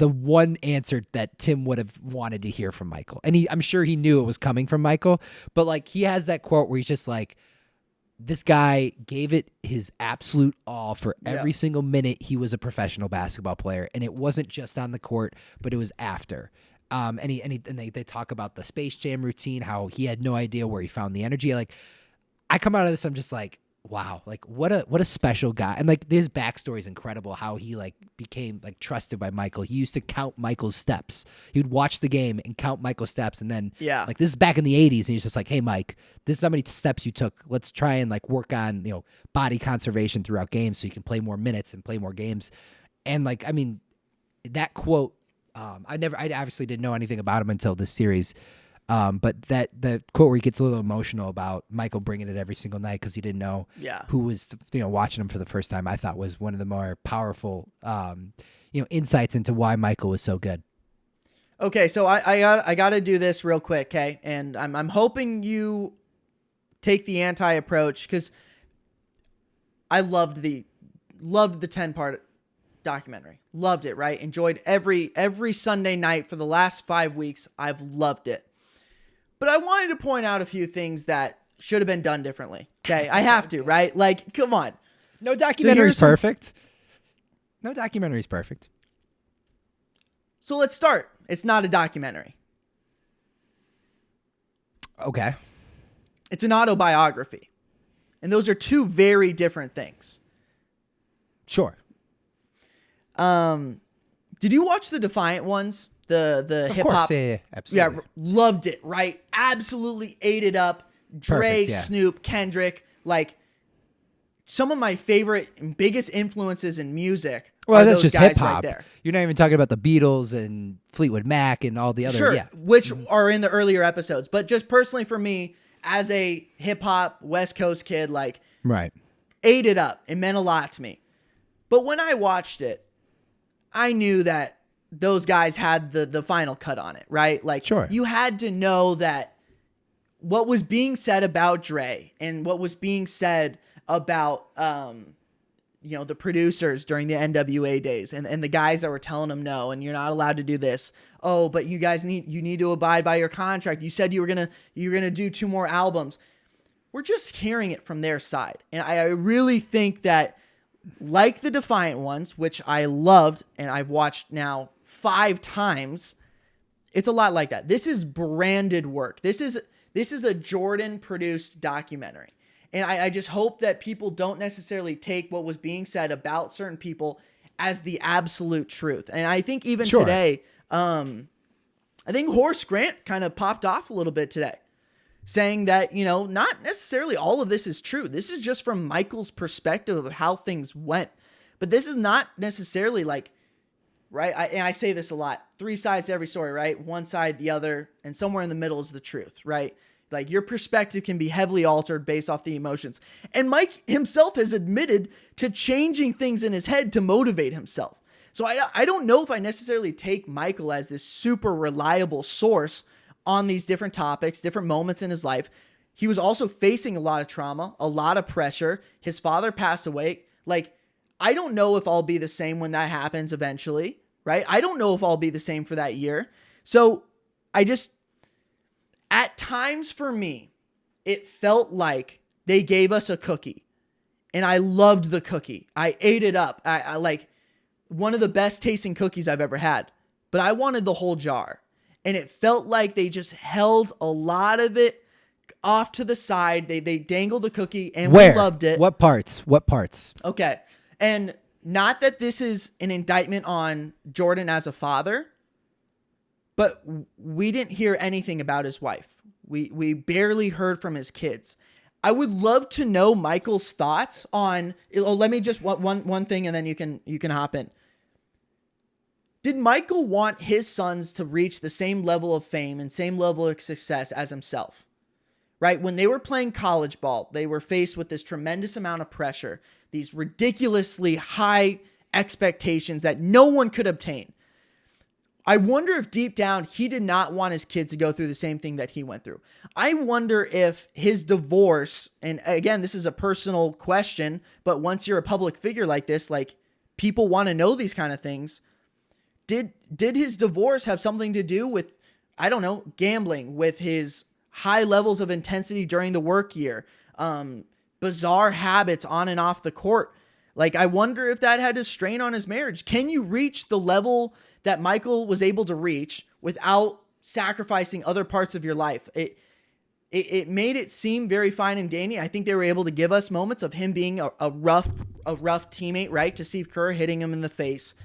one answer that Tim would have wanted to hear from Michael. And I'm sure he knew it was coming from Michael, but like he has that quote where he's just like, this guy gave it his absolute all for every single minute he was a professional basketball player, and it wasn't just on the court, but it was after. And they talk about the Space Jam routine, how he had no idea where he found the energy. Like, I come out of this, I'm just like, wow, like what a special guy. And like his backstory is incredible, how he like became like trusted by Michael. He used to count Michael's steps. He would watch the game and count Michael's steps, and then like this is back in the 80s, and he's just like, hey Mike, this is how many steps you took. Let's try and like work on, you know, body conservation throughout games so you can play more minutes and play more games. And like, I mean, that quote, I obviously didn't know anything about him until this series. But the quote where he gets a little emotional about Michael bringing it every single night because he didn't know who was, you know, watching him for the first time, I thought was one of the more powerful, you know, insights into why Michael was so good. Okay, so I got to do this real quick, okay? And I'm hoping you take the anti approach, because I loved the 10-part documentary. Loved it, right? Enjoyed every Sunday night for the last 5 weeks. I've loved it. But I wanted to point out a few things that should have been done differently. Okay, I have to, right? Like, come on. No documentary is perfect. No documentary is perfect. So let's start. It's not a documentary. Okay. It's an autobiography. And those are two very different things. Sure. Did you watch the Defiant ones? The hip hop. Yeah, absolutely. Yeah, loved it, right? Absolutely ate it up. Dre, Perfect, yeah. Snoop, Kendrick, like some of my favorite and biggest influences in music. Well, are that's those just guys hip hop. right there. You're not even talking about the Beatles and Fleetwood Mac and all the other. Sure, Yeah. which are in the earlier episodes. But just personally for me, as a hip hop West Coast kid, like Right. ate it up. It meant a lot to me. But when I watched it, I knew that those guys had the final cut on it, right? Like, Sure. You had to know that what was being said about Dre and what was being said about, you know, the producers during the NWA days and the guys that were telling them no, and you're not allowed to do this. Oh, but you guys need to abide by your contract. You said you were gonna do 2 more albums. We're just hearing it from their side. And I really think that, like the Defiant ones, which I loved and I've watched now 5 times, it's a lot like that. This is branded work. This is a Jordan produced documentary. And I just hope that people don't necessarily take what was being said about certain people as the absolute truth. And I think even today, I think Horace Grant kind of popped off a little bit today, saying that, you know, not necessarily all of this is true. This is just from Michael's perspective of how things went. But this is not necessarily like, right? And I say this a lot, 3 sides to every story, right? One side, the other, and somewhere in the middle is the truth, right? Like your perspective can be heavily altered based off the emotions. And Mike himself has admitted to changing things in his head to motivate himself. So I don't know if I necessarily take Michael as this super reliable source on these different topics, different moments in his life. He was also facing a lot of trauma, a lot of pressure. His father passed away. Like, I don't know if I'll be the same when that happens eventually, right? I don't know if I'll be the same for that year. So at times for me, it felt like they gave us a cookie and I loved the cookie. I ate it up. I like one of the best tasting cookies I've ever had, but I wanted the whole jar. And it felt like they just held a lot of it off to the side. They dangled the cookie and we loved it. What parts? Okay. And not that this is an indictment on Jordan as a father, but we didn't hear anything about his wife. We barely heard from his kids. I would love to know Michael's thoughts on, let me just one thing and then you can hop in. Did Michael want his sons to reach the same level of fame and same level of success as himself? Right? When they were playing college ball, they were faced with this tremendous amount of pressure, these ridiculously high expectations that no one could obtain. I wonder if deep down he did not want his kids to go through the same thing that he went through. I wonder if his divorce, and again, this is a personal question, but once you're a public figure like this, like people want to know these kind of things. Did his divorce have something to do with, I don't know, gambling, with his high levels of intensity during the work year, bizarre habits on and off the court? Like, I wonder if that had a strain on his marriage. Can you reach the level that Michael was able to reach without sacrificing other parts of your life? it made it seem very fine and dandy. I think they were able to give us moments of him being a rough teammate, right, to Steve Kerr, hitting him in the face.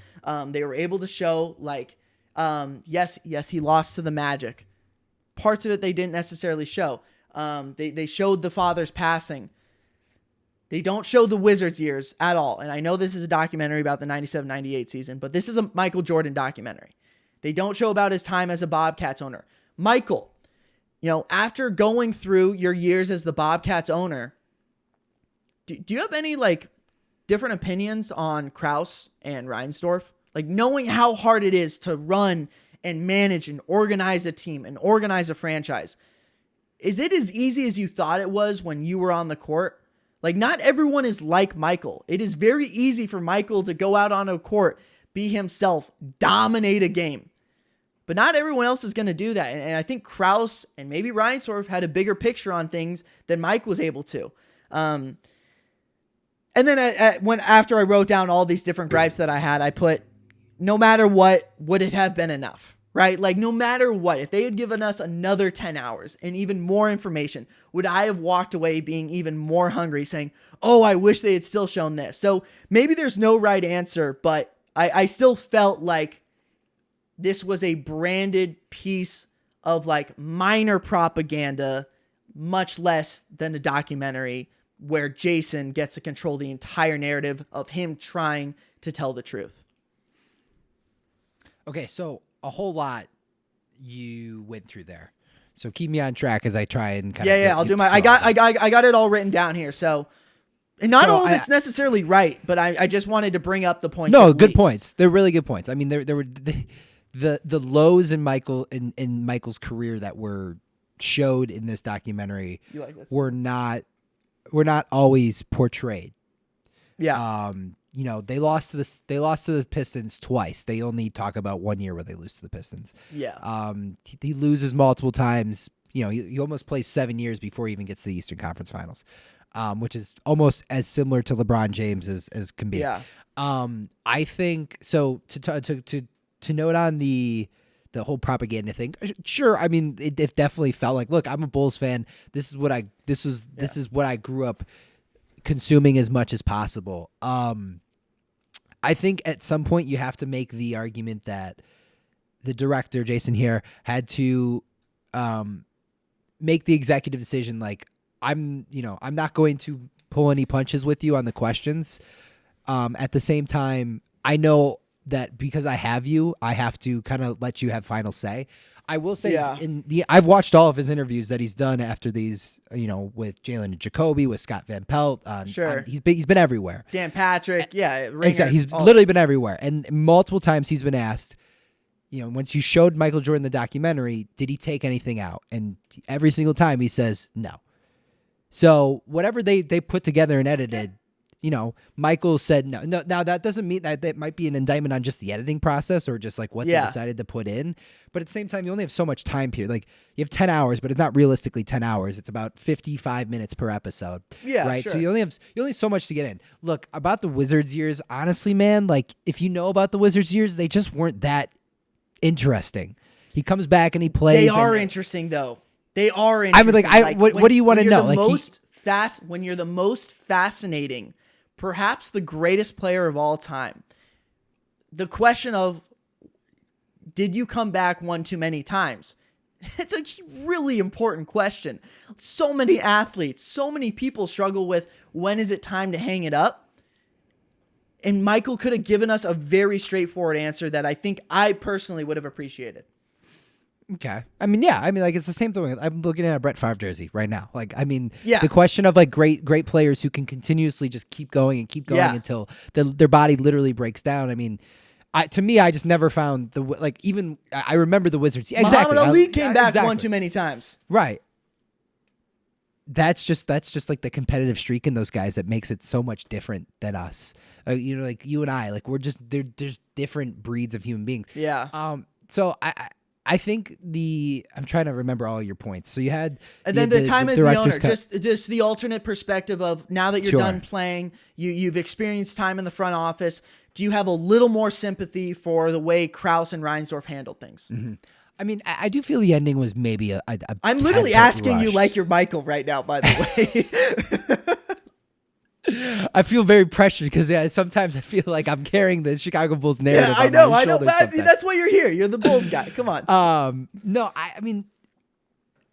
They were able to show, like, yes, he lost to the Magic. Parts of it they didn't necessarily show. They showed the father's passing. They don't show the Wizards years at all. And I know this is a documentary about the 97-98 season, but this is a Michael Jordan documentary. They don't show about his time as a Bobcats owner. Michael, after going through your years as the Bobcats owner, do you have any, like, different opinions on Krause and Reinsdorf? Like, knowing how hard it is to run and manage and organize a team and organize a franchise. Is it as easy as you thought it was when you were on the court? Like, not everyone is like Michael. It is very easy for Michael to go out on a court, be himself, dominate a game. But not everyone else is going to do that. And I think Krause and maybe Reinsdorf had a bigger picture on things than Mike was able to. And then after I wrote down all these different gripes that I had, I put, no matter what, would it have been enough? Right? Like, no matter what, if they had given us another 10 hours and even more information, would I have walked away being even more hungry, saying, oh, I wish they had still shown this? So maybe there's no right answer, but I still felt like this was a branded piece of, like, minor propaganda, much less than a documentary where Jason gets to control the entire narrative of him trying to tell the truth. Okay, so a whole lot you went through there. So keep me on track as I try and kind of. Yeah, I'll do my. I got it all written down here. So, and not all of it's necessarily right, but I just wanted to bring up the point. No, good points. They're really good points. I mean, there were the lows in Michael's career that were showed in this documentary were not always portrayed. Yeah. They lost to the Pistons twice. They only talk about 1 year where they lose to the Pistons. Yeah. He loses multiple times. He almost plays 7 years before he even gets to the Eastern Conference Finals, which is almost as similar to LeBron James as can be. Yeah. I think so. To note on the whole propaganda thing, sure. I mean, it definitely felt like, look, I'm a Bulls fan. This is what I grew up consuming as much as possible. I think at some point you have to make the argument that the director, Jason here, had to make the executive decision, like, I'm not going to pull any punches with you on the questions. At the same time, I know that because I have you, I have to kind of let you have final say. I will say, I've watched all of his interviews that he's done after these, with Jalen and Jacoby, with Scott Van Pelt. Sure. He's been everywhere. Dan Patrick. Yeah. Ringer, exactly. He's literally been everywhere. And multiple times he's been asked, once you showed Michael Jordan the documentary, did he take anything out? And every single time he says no. So whatever they put together and edited, Michael said no. Now that doesn't mean that might be an indictment on just the editing process or just like what they decided to put in. But at the same time, you only have so much time here. Like, you have 10 hours, but it's not realistically 10 hours. It's about 55 minutes per episode. Yeah, right. Sure. So you only so much to get in. Look, about the Wizards years, honestly, man, like, if you know about the Wizards years, they just weren't that interesting. He comes back and he plays. They are interesting though. They are interesting. I mean, what do you want to know? When you're the most fascinating, perhaps the greatest player of all time, the question of, did you come back one too many times? It's a really important question. So many athletes, so many people struggle with, when is it time to hang it up? And Michael could have given us a very straightforward answer that I think I personally would have appreciated. Okay. I mean, yeah. I mean, like, it's the same thing. I'm looking at a Brett Favre jersey right now. Like, I mean, the question of, like, great players who can continuously just keep going until their body literally breaks down. I mean, to me, I just never found even I remember the Wizards. Yeah, exactly. Muhammad Ali came back one too many times. Right. That's just like the competitive streak in those guys that makes it so much different than us. Like you and I, like, we're just there's different breeds of human beings. Yeah. So I think I'm trying to remember all your points. So you had, and then the time as the owner, just the alternate perspective of, now that you're done playing, you've experienced time in the front office. Do you have a little more sympathy for the way Krause and Reinsdorf handled things? Mm-hmm. I mean, I do feel the ending was maybe a I'm literally tad bit asking you rushed. like you're Michael right now, by the way. I feel very pressured because sometimes I feel like I'm carrying the Chicago Bulls narrative. Yeah, I on know, my I know. shoulders But sometimes. that's why you're here. You're the Bulls guy. Come on. No, I mean,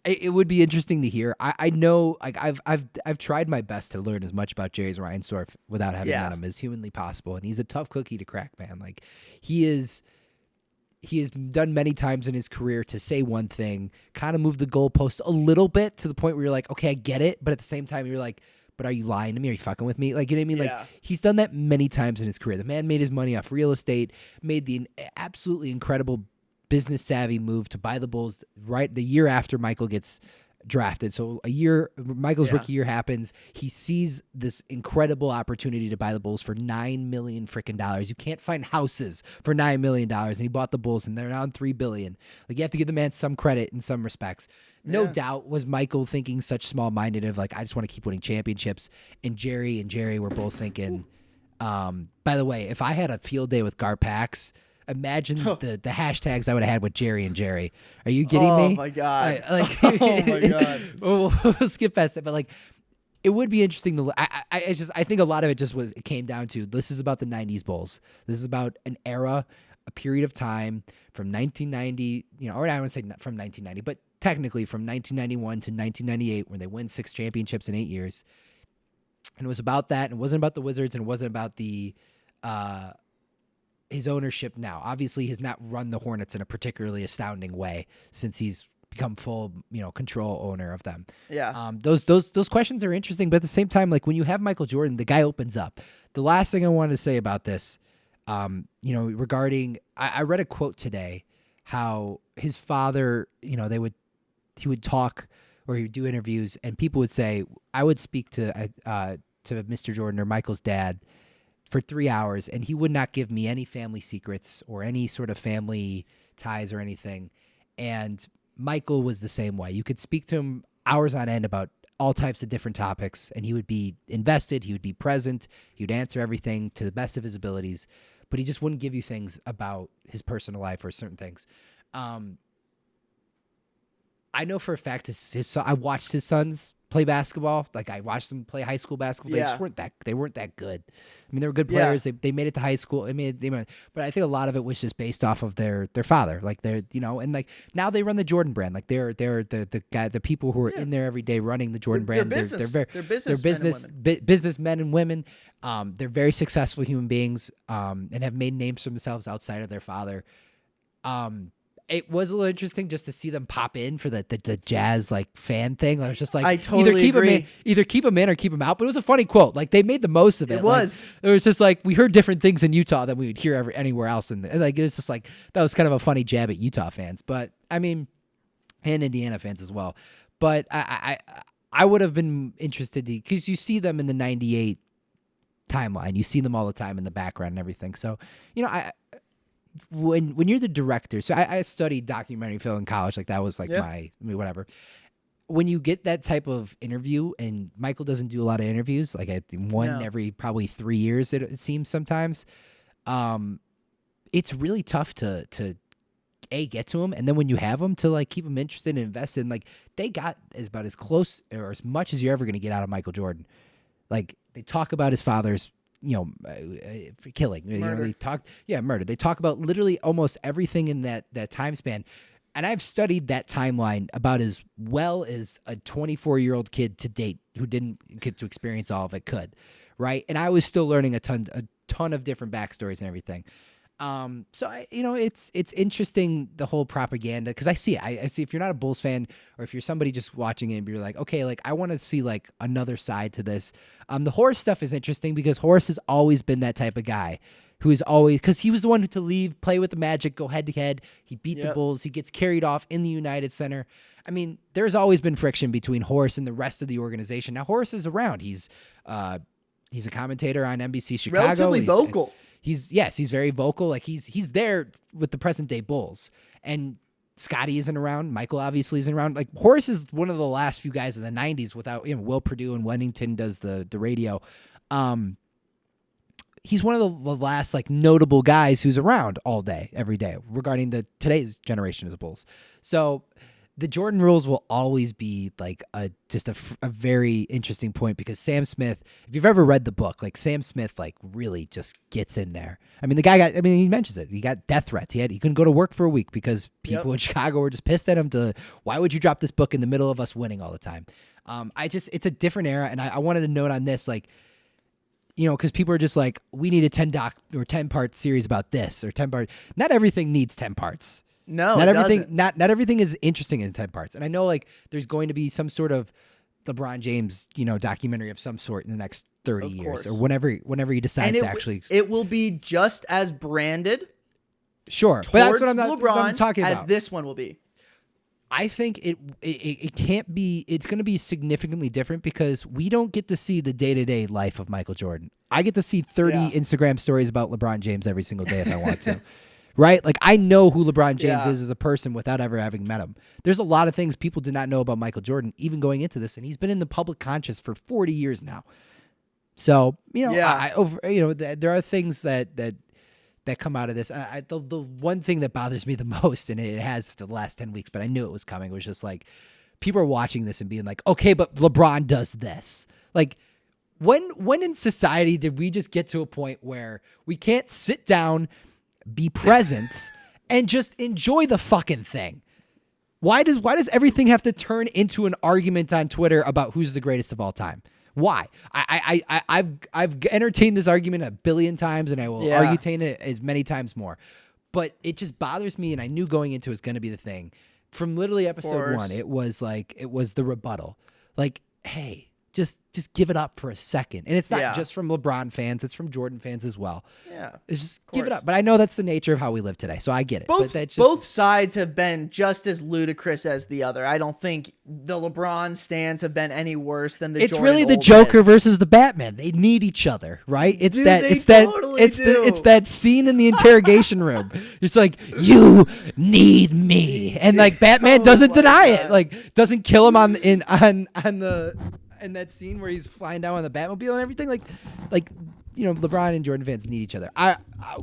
it would be interesting to hear. I know, like I've tried my best to learn as much about Jerry Reinsdorf without having met him as humanly possible, and he's a tough cookie to crack, man. Like he has done many times in his career to say one thing, kind of move the goalpost a little bit to the point where you're like, okay, I get it, but at the same time you're like, but are you lying to me? Are you fucking with me? Like, you know what I mean? Yeah. Like, he's done that many times in his career. The man made his money off real estate, made the absolutely incredible business savvy move to buy the Bulls right the year after Michael gets drafted. So Michael's rookie year happens. He sees this incredible opportunity to buy the Bulls for $9 million freaking dollars. You can't find houses for $9 million. And he bought the Bulls and they're now on $3 billion. Like, you have to give the man some credit in some respects. No doubt was Michael thinking such small-minded of like, I just want to keep winning championships. And Jerry were both thinking, by the way, if I had a field day with Garpax, imagine the hashtags I would have had with Jerry and Jerry. Are you kidding me? Oh my god! Oh my god! We'll skip past that, but like, it would be interesting to. I think a lot of it it came down to this is about the '90s Bulls. This is about an era, a period of time from 1990. Or I wouldn't say from 1990, but technically from 1991 to 1998, where they win 6 championships in 8 years. And it was about that. And it wasn't about the Wizards, and it wasn't about the. His ownership now. Obviously, he's not run the Hornets in a particularly astounding way since he's become full, control owner of them. Yeah. Those questions are interesting, but at the same time, like when you have Michael Jordan, the guy opens up. The last thing I wanted to say about this, regarding, I read a quote today, how his father, he would talk or he would do interviews, and people would say, I would speak to Mr. Jordan or Michael's dad for 3 hours, and he would not give me any family secrets or any sort of family ties or anything. And Michael was the same way. You could speak to him hours on end about all types of different topics, and he would be invested, he would be present, he would answer everything to the best of his abilities, but he just wouldn't give you things about his personal life or certain things. I know for a fact his son, I watched his sons play basketball. Like, I watched them play high school basketball. They just weren't that good. I mean, they were good players. They made it to high school. But I think a lot of it was just based off of their father. Like, and like now they run the Jordan brand. Like, they're the people who are in there every day running the Jordan brand. They're businessmen and women. They're very successful human beings, and have made names for themselves outside of their father. It was a little interesting just to see them pop in for the Jazz like fan thing. I was just like, I totally agree. Either keep them in or keep them out. But it was a funny quote. Like, they made the most of it. It was. Like, it was just like, we heard different things in Utah than we would hear anywhere else. And like, it was just like, that was kind of a funny jab at Utah fans. But I mean, and Indiana fans as well. But I would have been interested because you see them in the 98 timeline. You see them all the time in the background and everything. So, when you're the director, so I studied documentary film in college, like that was like whatever. When you get that type of interview, and Michael doesn't do a lot of interviews, like every probably 3 years, it seems sometimes, it's really tough to get to him, and then when you have them, to like keep them interested and invested. And like, they got about as close or as much as you're ever going to get out of Michael Jordan. Like, they talk about his father's killing. Murder. Murder. They talk about literally almost everything in that time span. And I've studied that timeline about as well as a 24-year-old kid to date who didn't get to experience all of it could, right? And I was still learning a ton of different backstories and everything. So it's interesting, the whole propaganda, because I see if you're not a Bulls fan, or if you're somebody just watching it and you're like, okay, like I want to see like another side to this. The Horace stuff is interesting because Horace has always been that type of guy who is always, because he was the one to leave, play with the Magic, go head to head. He beat the Bulls. He gets carried off in the United Center. I mean, there's always been friction between Horace and the rest of the organization. Now Horace is around. He's a commentator on NBC Chicago. Relatively vocal. He's very vocal. Like, he's there with the present day Bulls. And Scotty isn't around. Michael obviously isn't around. Like, Horace is one of the last few guys in the 90s without, Will Perdue and Wennington does the radio. he's one of the last like notable guys who's around all day, every day regarding today's generation of the Bulls. So the Jordan rules will always be like a very interesting point because Sam Smith, if you've ever read the book, like Sam Smith, like really just gets in there. I mean, the guy he mentions it. He got death threats. He couldn't go to work for a week because people in Chicago were just pissed at him why would you drop this book in the middle of us winning all the time? It's a different era. And I wanted to note on this, like, because people are just like, we need a 10-part series about this or 10-part. Not everything needs 10 parts. No, not it everything. doesn't. Not everything is interesting in 10 parts. And I know like there's going to be some sort of LeBron James, documentary of some sort in the next 30 years or whenever he decides to actually. It will be just as branded. Sure, but that's what I'm talking about. As this one will be. I think it can't be. It's going to be significantly different because we don't get to see the day-to-day life of Michael Jordan. I get to see 30 Instagram stories about LeBron James every single day if I want to. Right? Like, I know who LeBron James is as a person without ever having met him. There's a lot of things people did not know about Michael Jordan, even going into this, and he's been in the public conscious for 40 years now. So, there are things that come out of this. The one thing that bothers me the most, and it has for the last 10 weeks, but I knew it was coming, was just like, people are watching this and being like, okay, but LeBron does this. Like, when in society did we just get to a point where we can't sit down, be present, and just enjoy the fucking thing? Why does everything have to turn into an argument on Twitter about who's the greatest of all time? Why? I've entertained this argument a billion times, and I will argue it as many times more. But it just bothers me, and I knew going into it was going to be the thing. From literally episode 1, it was the rebuttal. Like, hey, just give it up for a second. And it's not just from LeBron fans, it's from Jordan fans as well. Yeah. It's just give it up. But I know that's the nature of how we live today, so I get it. Both sides have been just as ludicrous as the other. I don't think the LeBron stands have been any worse than the It's Jordan really the old Joker heads. versus the Batman. They need each other, right? It's Dude, that they it's that totally it's do. it's that scene in the interrogation room. It's like, you need me. And like Batman doesn't deny it. Like, doesn't kill him on that scene where he's flying down on the Batmobile and everything. Like LeBron and Jordan fans need each other.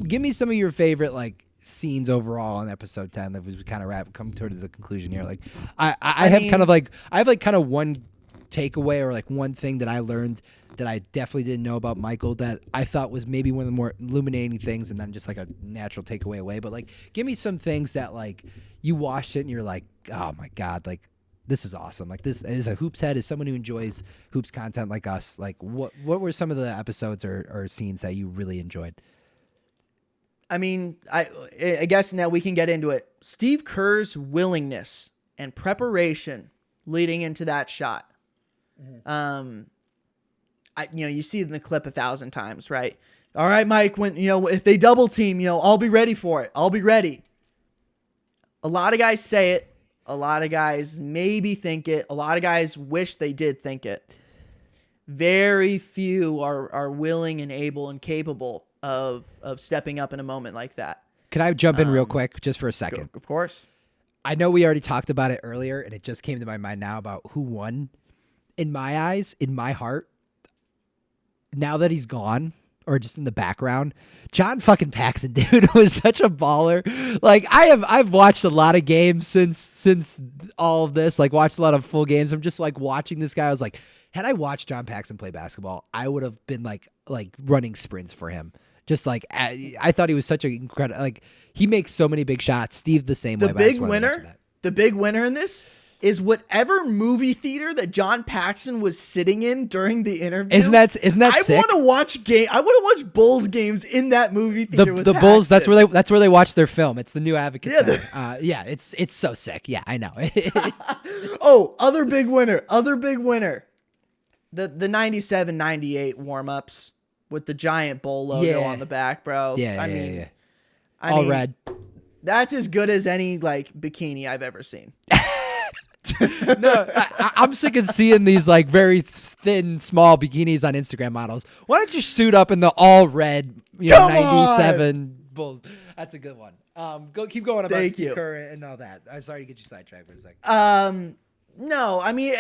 Give me some of your favorite like scenes overall on episode 10 that was kind of come towards the conclusion here. Like I have kind of one takeaway or like one thing that I learned that I definitely didn't know about Michael that I thought was maybe one of the more illuminating things, and then just like a natural takeaway away. But like, give me some things that like you watched it and you're like, oh my God, like this is awesome. Like, this is a hoops head, as someone who enjoys hoops content like us. Like, what were some of the episodes or scenes that you really enjoyed? I mean, I guess now we can get into it. Steve Kerr's willingness and preparation leading into that shot. Mm-hmm. You see it in the clip 1,000 times, right? All right, Mike, when if they double team, I'll be ready for it. I'll be ready. A lot of guys say it. A lot of guys maybe think it. A lot of guys wish they did think it. Very few are willing and able and capable of stepping up in a moment like that. Can I jump in real quick just for a second? Of course. I know we already talked about it earlier, and it just came to my mind now about who won. In my eyes, in my heart, now that he's gone, or just in the background, John fucking Paxson, dude, was such a baller. Like, I've watched a lot of games since all of this, like watched a lot of full games. I'm just like watching this guy. I was like, had I watched John Paxson play basketball, I would have been like running sprints for him. Just like, I thought he was such an incredible, like, he makes so many big shots. Steve the same way. The big winner in this is whatever movie theater that John Paxson was sitting in during the interview. Isn't that sick? I want to watch Bulls games in that movie theater with the Paxson. Bulls. That's where they watch their film. It's the new Advocate Center. It's so sick. Yeah, I know. Oh, other big winner. The 97-98 warm-ups with the giant Bull logo on the back, bro. I mean, all red. That's as good as any like bikini I've ever seen. No, I'm sick of seeing these like very thin, small bikinis on Instagram models. Why don't you suit up in the all red, 97 Bulls? That's a good one. Keep going about Steve Kerr and all that. I'm sorry to get you sidetracked for a second. No, I mean,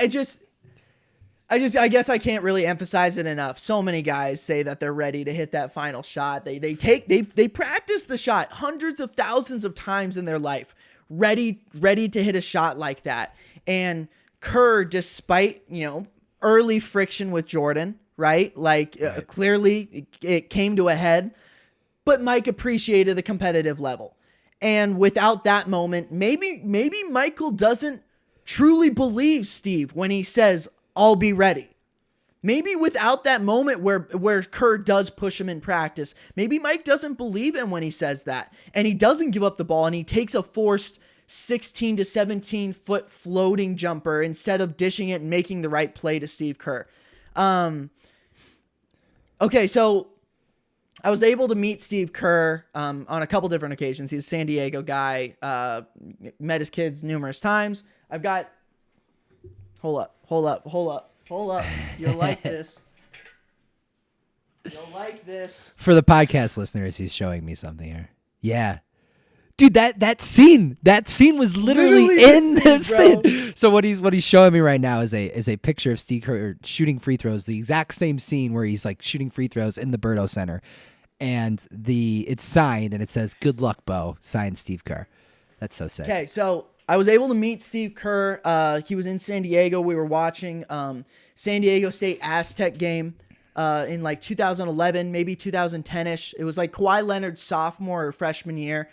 I guess I can't really emphasize it enough. So many guys say that they're ready to hit that final shot. They practice the shot hundreds of thousands of times in their life, ready to hit a shot like that. And Kerr, despite, early friction with Jordan, right? Like clearly it came to a head, but Mike appreciated the competitive level. And without that moment, maybe Michael doesn't truly believe Steve when he says, I'll be ready. Maybe without that moment where Kerr does push him in practice, maybe Mike doesn't believe him when he says that. And he doesn't give up the ball, and he takes a forced 16 to 17 foot floating jumper instead of dishing it and making the right play to Steve Kerr. Okay, so I was able to meet Steve Kerr on a couple different occasions. He's a San Diego guy. Met his kids numerous times. I've got... Hold up. You'll like this. You'll like this. For the podcast listeners, he's showing me something here. Yeah. Dude, that scene was literally in this thing. So what he's showing me right now is a picture of Steve Kerr shooting free throws, the exact same scene where he's like shooting free throws in the Berto Center. And it's signed and it says, "Good luck, Bo." Signed, Steve Kerr. That's so sick. Okay, so I was able to meet Steve Kerr. He was in San Diego. We were watching San Diego State Aztec game in like 2011, maybe 2010-ish. It was like Kawhi Leonard's sophomore or freshman year.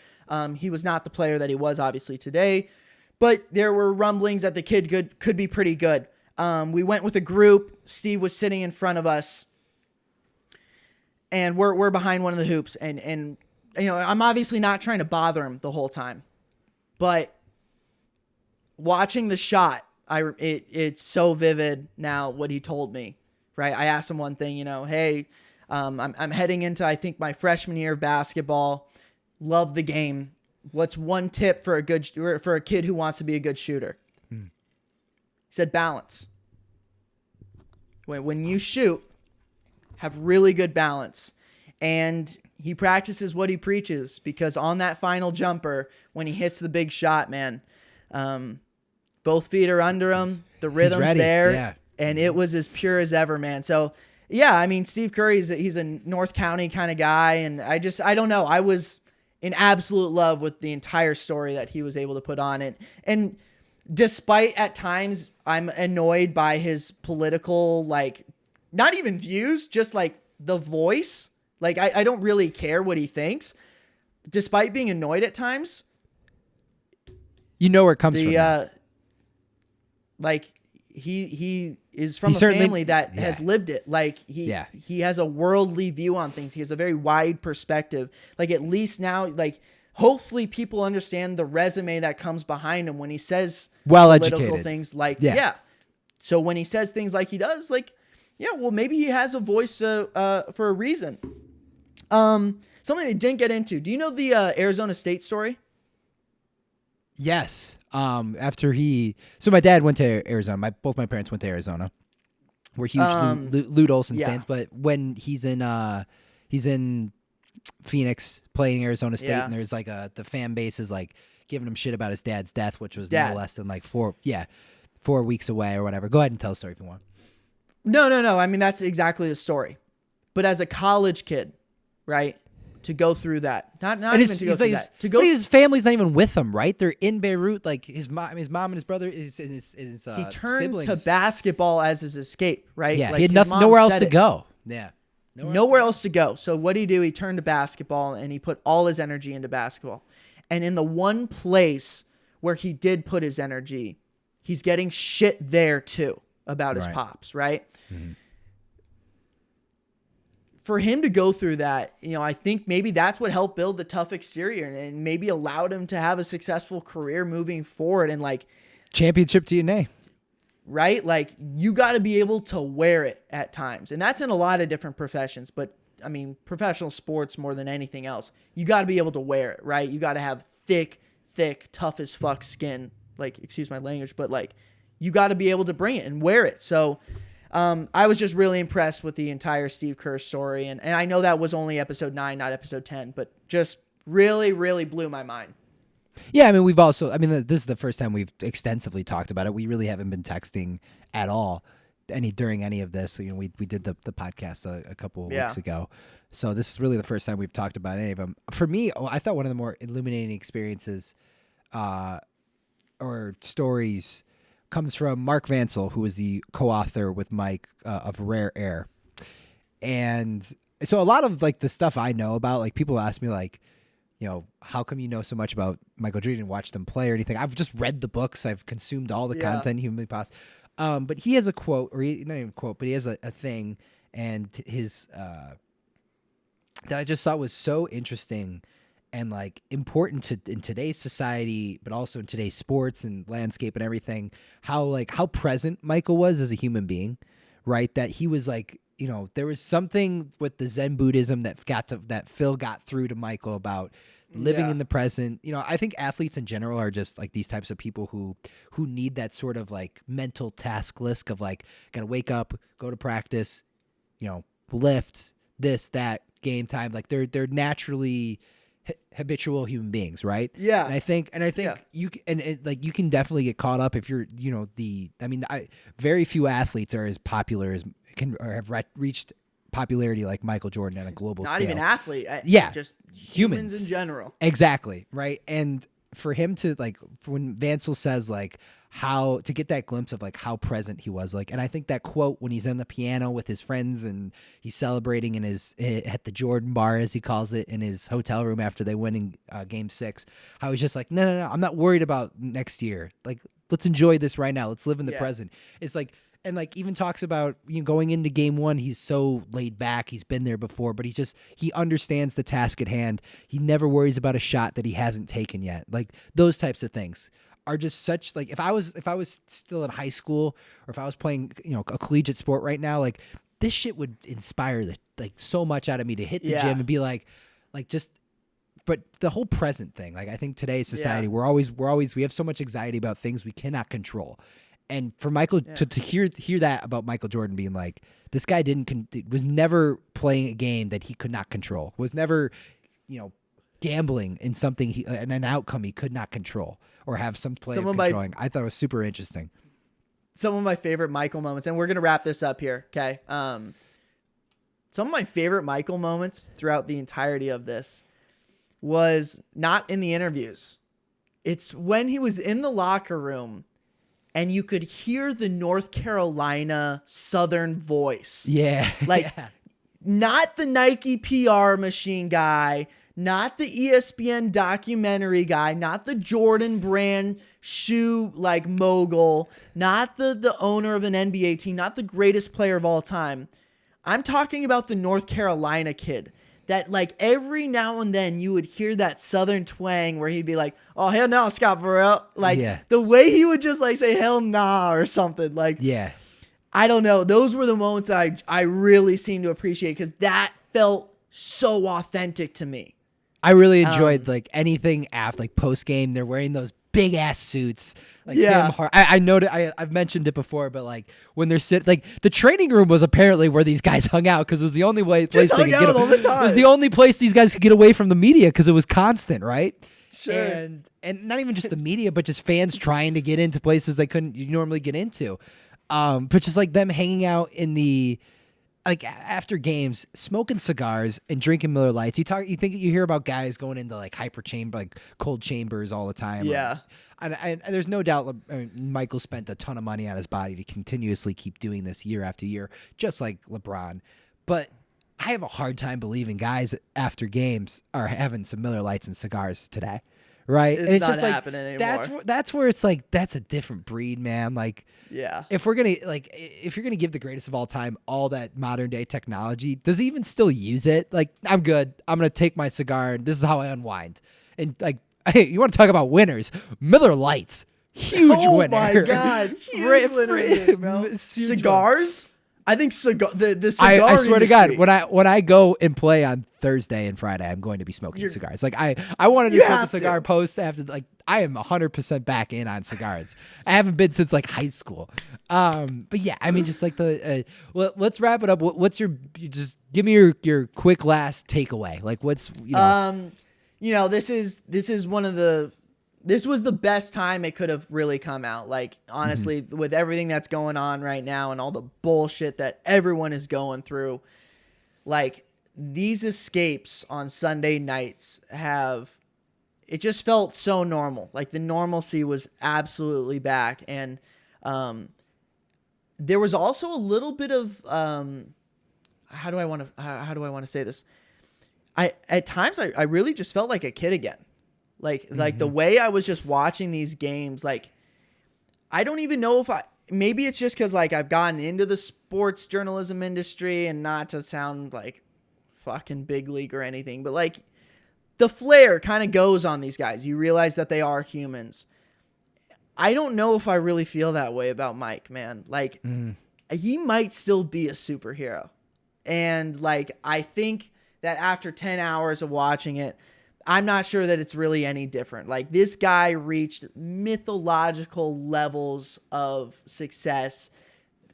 He was not the player that he was obviously today, but there were rumblings that the kid could be pretty good. We went with a group. Steve was sitting in front of us, and we're behind one of the hoops. And I'm obviously not trying to bother him the whole time, but watching the shot, it's so vivid now what he told me, right? I asked him one thing, hey, I'm heading into, I think, my freshman year of basketball. Love the game. What's one tip for a kid who wants to be a good shooter? He said balance. When you shoot, have really good balance. And he practices what he preaches, because on that final jumper, when he hits the big shot, man, both feet are under him. The rhythm's there. And it was as pure as ever, man. So, yeah, I mean, Steve Kerr, he's a North County kind of guy. And I don't know. I was in absolute love with the entire story that he was able to put on it. And despite at times I'm annoyed by his political, like, not even views, just like the voice. Like, I don't really care what he thinks. Despite being annoyed at times, you know where it comes from. Like, he is from a family that has lived it. Like, he has a worldly view on things. He has a very wide perspective. Like, at least now, like, hopefully people understand the resume that comes behind him when he says political things like, So when he says things like he does, like, well, maybe he has a voice for a reason. Something they didn't get into. Do you know the Arizona State story? Yes. So my dad went to Arizona. Both my parents went to Arizona. We're huge Lute Olson stands, but when he's in Phoenix playing Arizona State, and there's like the fan base is like giving him shit about his dad's death, which was no less than like 4 weeks away or whatever. Go ahead and tell the story if you want. No. I mean, that's exactly the story. But as a college kid, right? To go through that, not even to go through that. To go, his family's not even with him, right? They're in Beirut. Like his mom and his brother, his he turned siblings. to basketball as his escape, right? Yeah, like he had nowhere else to go. Yeah, nowhere else to go. So what did he do? He turned to basketball, and he put all his energy into basketball. And in the one place where he did put his energy, he's getting shit there too about his pops, right? Mm-hmm. For him to go through that, I think maybe that's what helped build the tough exterior and maybe allowed him to have a successful career moving forward and like championship DNA, right? Like you got to be able to wear it at times. And that's in a lot of different professions, but I mean, professional sports more than anything else, you got to be able to wear it, right? You got to have thick, tough as fuck skin, like, excuse my language, but like you got to be able to bring it and wear it. So, I was just really impressed with the entire Steve Kerr story. And I know that was only episode 9, not episode 10, but just really, really blew my mind. Yeah, I mean, this is the first time we've extensively talked about it. We really haven't been texting at all. during any of this. We did the podcast a couple of Yeah. weeks ago, so this is really the first time we've talked about any of them. For me, I thought one of the more illuminating experiences, or stories, comes from Mark Vansel, who is the co-author with Mike of Rare Air, and so a lot of like the stuff I know about, like people ask me like, how come you know so much about Michael Jordan and watched him play or anything? I've just read the books. I've consumed all the content humanly possible. But he has a quote, or not even a quote, but he has a thing, and his that I just thought was so interesting and like important in today's society, but also in today's sports and landscape and everything. How present Michael was as a human being, right? That he was like, there was something with the Zen Buddhism that Phil got through to Michael about living in the present. I think athletes in general are just like these types of people who need that sort of like mental task list of like, gotta wake up, go to practice, lift, this, that, game time. Like they're naturally habitual human beings, right? Yeah. And I think you can definitely get caught up if you're, very few athletes are as popular as have reached popularity like Michael Jordan on a global scale. Not even athlete. Just humans in general. Exactly. Right. And for him to like, when Vansel says like how to get that glimpse of like how present he was, like, and I think that quote when he's on the piano with his friends and he's celebrating at the Jordan bar, as he calls it, in his hotel room after they win in Game 6, how he's just like, no, I'm not worried about next year. Like, let's enjoy this right now. Let's live in the present. It's like, and like even talks about going into Game 1, he's so laid back. He's been there before, but he understands the task at hand. He never worries about a shot that he hasn't taken yet. Like those types of things are just such like, if I was still in high school, or if I was playing a collegiate sport right now, like this shit would inspire so much out of me to hit the gym and be like just. But the whole present thing, like I think today's society, we have so much anxiety about things we cannot control. And for Michael to hear that about Michael Jordan being like, this guy was never playing a game that he could not control, was never, gambling in something in an outcome he could not control or have some play of controlling. I thought it was super interesting. Some of my favorite Michael moments, and we're gonna wrap this up here, okay? Some of my favorite Michael moments throughout the entirety of this was not in the interviews. It's when he was in the locker room and you could hear the North Carolina Southern voice. Yeah. Like, not the Nike PR machine guy, not the ESPN documentary guy, not the Jordan brand shoe like mogul, not the owner of an NBA team, not the greatest player of all time. I'm talking about the North Carolina kid. That like every now and then you would hear that Southern twang where he'd be like, "Oh hell no, Scott Burrell!" Like the way he would just like say "hell nah" or something. Like I don't know. Those were the moments that I really seemed to appreciate because that felt so authentic to me. I really enjoyed like anything after like post game. They're wearing those big ass suits. Like I know that I've mentioned it before, but like when they're like the training room was apparently where these guys hung out because it was the only place they could get all the time. It was the only place these guys could get away from the media because it was constant, right? Sure. And not even just the media, but just fans trying to get into places they couldn't normally get into. But just like them hanging out in the like after games, smoking cigars and drinking Miller Lights. You hear about guys going into like hyper chamber, like cold chambers all the time. Yeah. And there's no doubt Michael spent a ton of money on his body to continuously keep doing this year after year, just like LeBron. But I have a hard time believing guys after games are having some Miller Lights and cigars today. Right. It's and not just happening anymore. That's where it's like, that's a different breed, man. Like, if you're gonna give the greatest of all time all that modern day technology, does he even still use it? Like, I'm good. I'm gonna take my cigar and this is how I unwind. And like, hey, you want to talk about winners? Miller Lights, huge winner. Oh my god, huge winner it is, bro. Cigars. I think the cigar. I swear to God, when I go and play on Thursday and Friday, I'm going to be smoking cigars. Like I wanted to smoke a cigar post after. Like I am 100% back in on cigars. I haven't been since like high school. But yeah, I mean, just like let's wrap it up. What's just give me your quick last takeaway? Like what's this is one of the this was the best time it could have really come out. Like, honestly, with everything that's going on right now and all the bullshit that everyone is going through, like, these escapes on Sunday nights it just felt so normal. Like, the normalcy was absolutely back. And there was also a little bit of, how do I want to say this? At times I really just felt like a kid again. Like the way I was just watching these games, like, I don't even know if maybe it's just because, like, I've gotten into the sports journalism industry, and not to sound like fucking big league or anything, but, like, the flair kind of goes on these guys. You realize that they are humans. I don't know if I really feel that way about Mike, man. Like, he might still be a superhero. And, like, I think that after 10 hours of watching it, I'm not sure that it's really any different. Like, this guy reached mythological levels of success,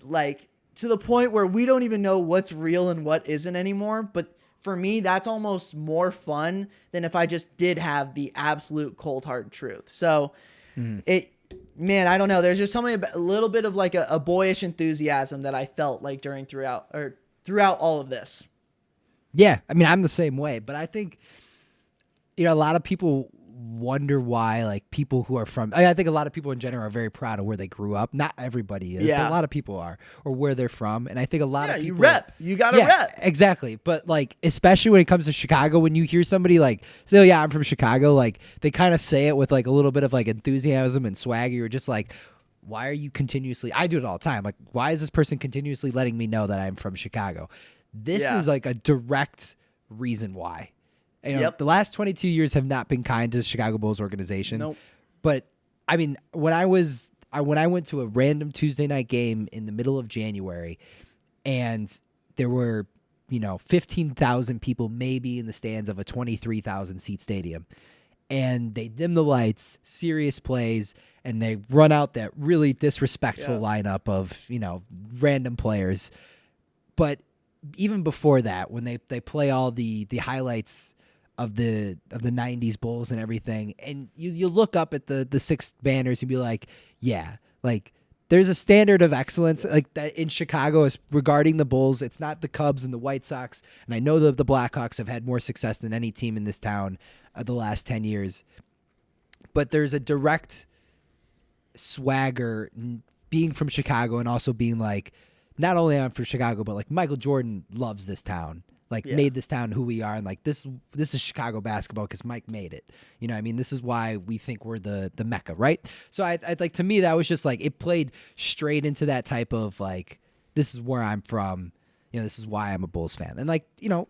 like, to the point where we don't even know what's real and what isn't anymore. But for me, that's almost more fun than if I just did have the absolute cold hard truth. So man, I don't know. There's just something a little bit of, like, a boyish enthusiasm that I felt like throughout all of this. Yeah, I mean, I'm the same way, but I think, a lot of people wonder why, like, people who are from, I think a lot of people in general are very proud of where they grew up. Not everybody is, but a lot of people are, or where they're from. And I think a lot of people, you got to rep. Exactly. But, like, especially when it comes to Chicago, when you hear somebody like say, oh yeah, I'm from Chicago, like, they kind of say it with, like, a little bit of, like, enthusiasm and swag. You're just like, why are you continuously, I do it all the time. Like, why is this person continuously letting me know that I'm from Chicago? This is, like, a direct reason why. The last 22 years have not been kind to the Chicago Bulls organization. Nope. But, I mean, when I went to a random Tuesday night game in the middle of January, and there were, 15,000 people maybe in the stands of a 23,000 seat stadium, and they dim the lights, serious plays, and they run out that really disrespectful lineup of, random players. But even before that, when they play all the highlights of the 90s Bulls and everything, and you look up at the six banners and be like, yeah, like, there's a standard of excellence like that in Chicago is regarding the Bulls. It's not the Cubs and the White Sox, and I know that the Blackhawks have had more success than any team in this town the last 10 years, but there's a direct swagger being from Chicago, and also being like, not only I'm from Chicago, but, like, Michael Jordan loves this town, like, made this town who we are. And, like, this is Chicago basketball because Mike made it. I mean, this is why we think we're the Mecca, right? So I like, to me, that was just, like, it played straight into that type of, like, this is where I'm from. This is why I'm a Bulls fan. And, like,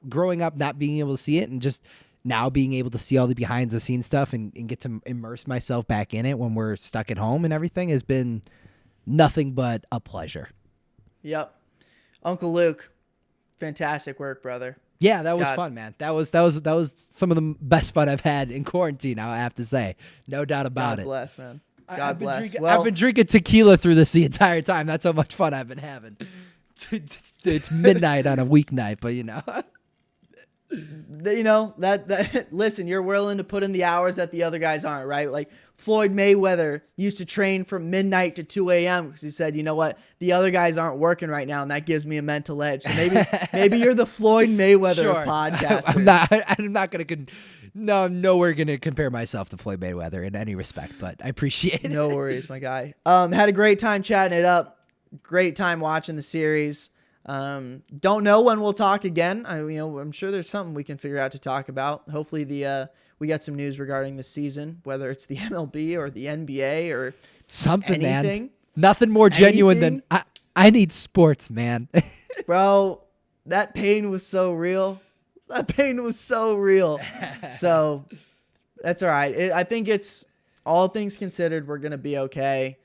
growing up, not being able to see it, and just now being able to see all the behind the scenes stuff and get to immerse myself back in it when we're stuck at home and everything has been nothing but a pleasure. Yep. Uncle Luke, fantastic work, brother. Yeah, that was fun, man. That was some of the best fun I've had in quarantine, I have to say. No doubt about it. God bless, man. God bless. I've been drinking tequila through this the entire time. That's how much fun I've been having. It's midnight on a weeknight, but that listen, you're willing to put in the hours that the other guys aren't, right? Like, Floyd Mayweather used to train from midnight to 2 a.m. because he said, you know what, the other guys aren't working right now, and that gives me a mental edge. So maybe you're the Floyd Mayweather podcaster. I'm not gonna I'm nowhere gonna compare myself to Floyd Mayweather in any respect, but I appreciate it. No worries, my guy. Had a great time chatting it up. Great time watching the series. Don't know when we'll talk again. I'm sure there's something we can figure out to talk about. Hopefully we got some news regarding the season, whether it's the MLB or the NBA or something, anything. Man. Nothing more genuine than I need sports, man. Bro, that pain was so real. So that's all right. I think it's all things considered, we're going to be okay.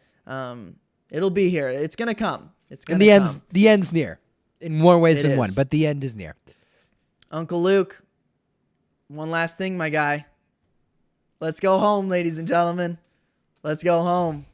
It'll be here. It's going to come. The end's near in more ways than one, but the end is near. Uncle Luke, one last thing, my guy. Let's go home, ladies and gentlemen. Let's go home.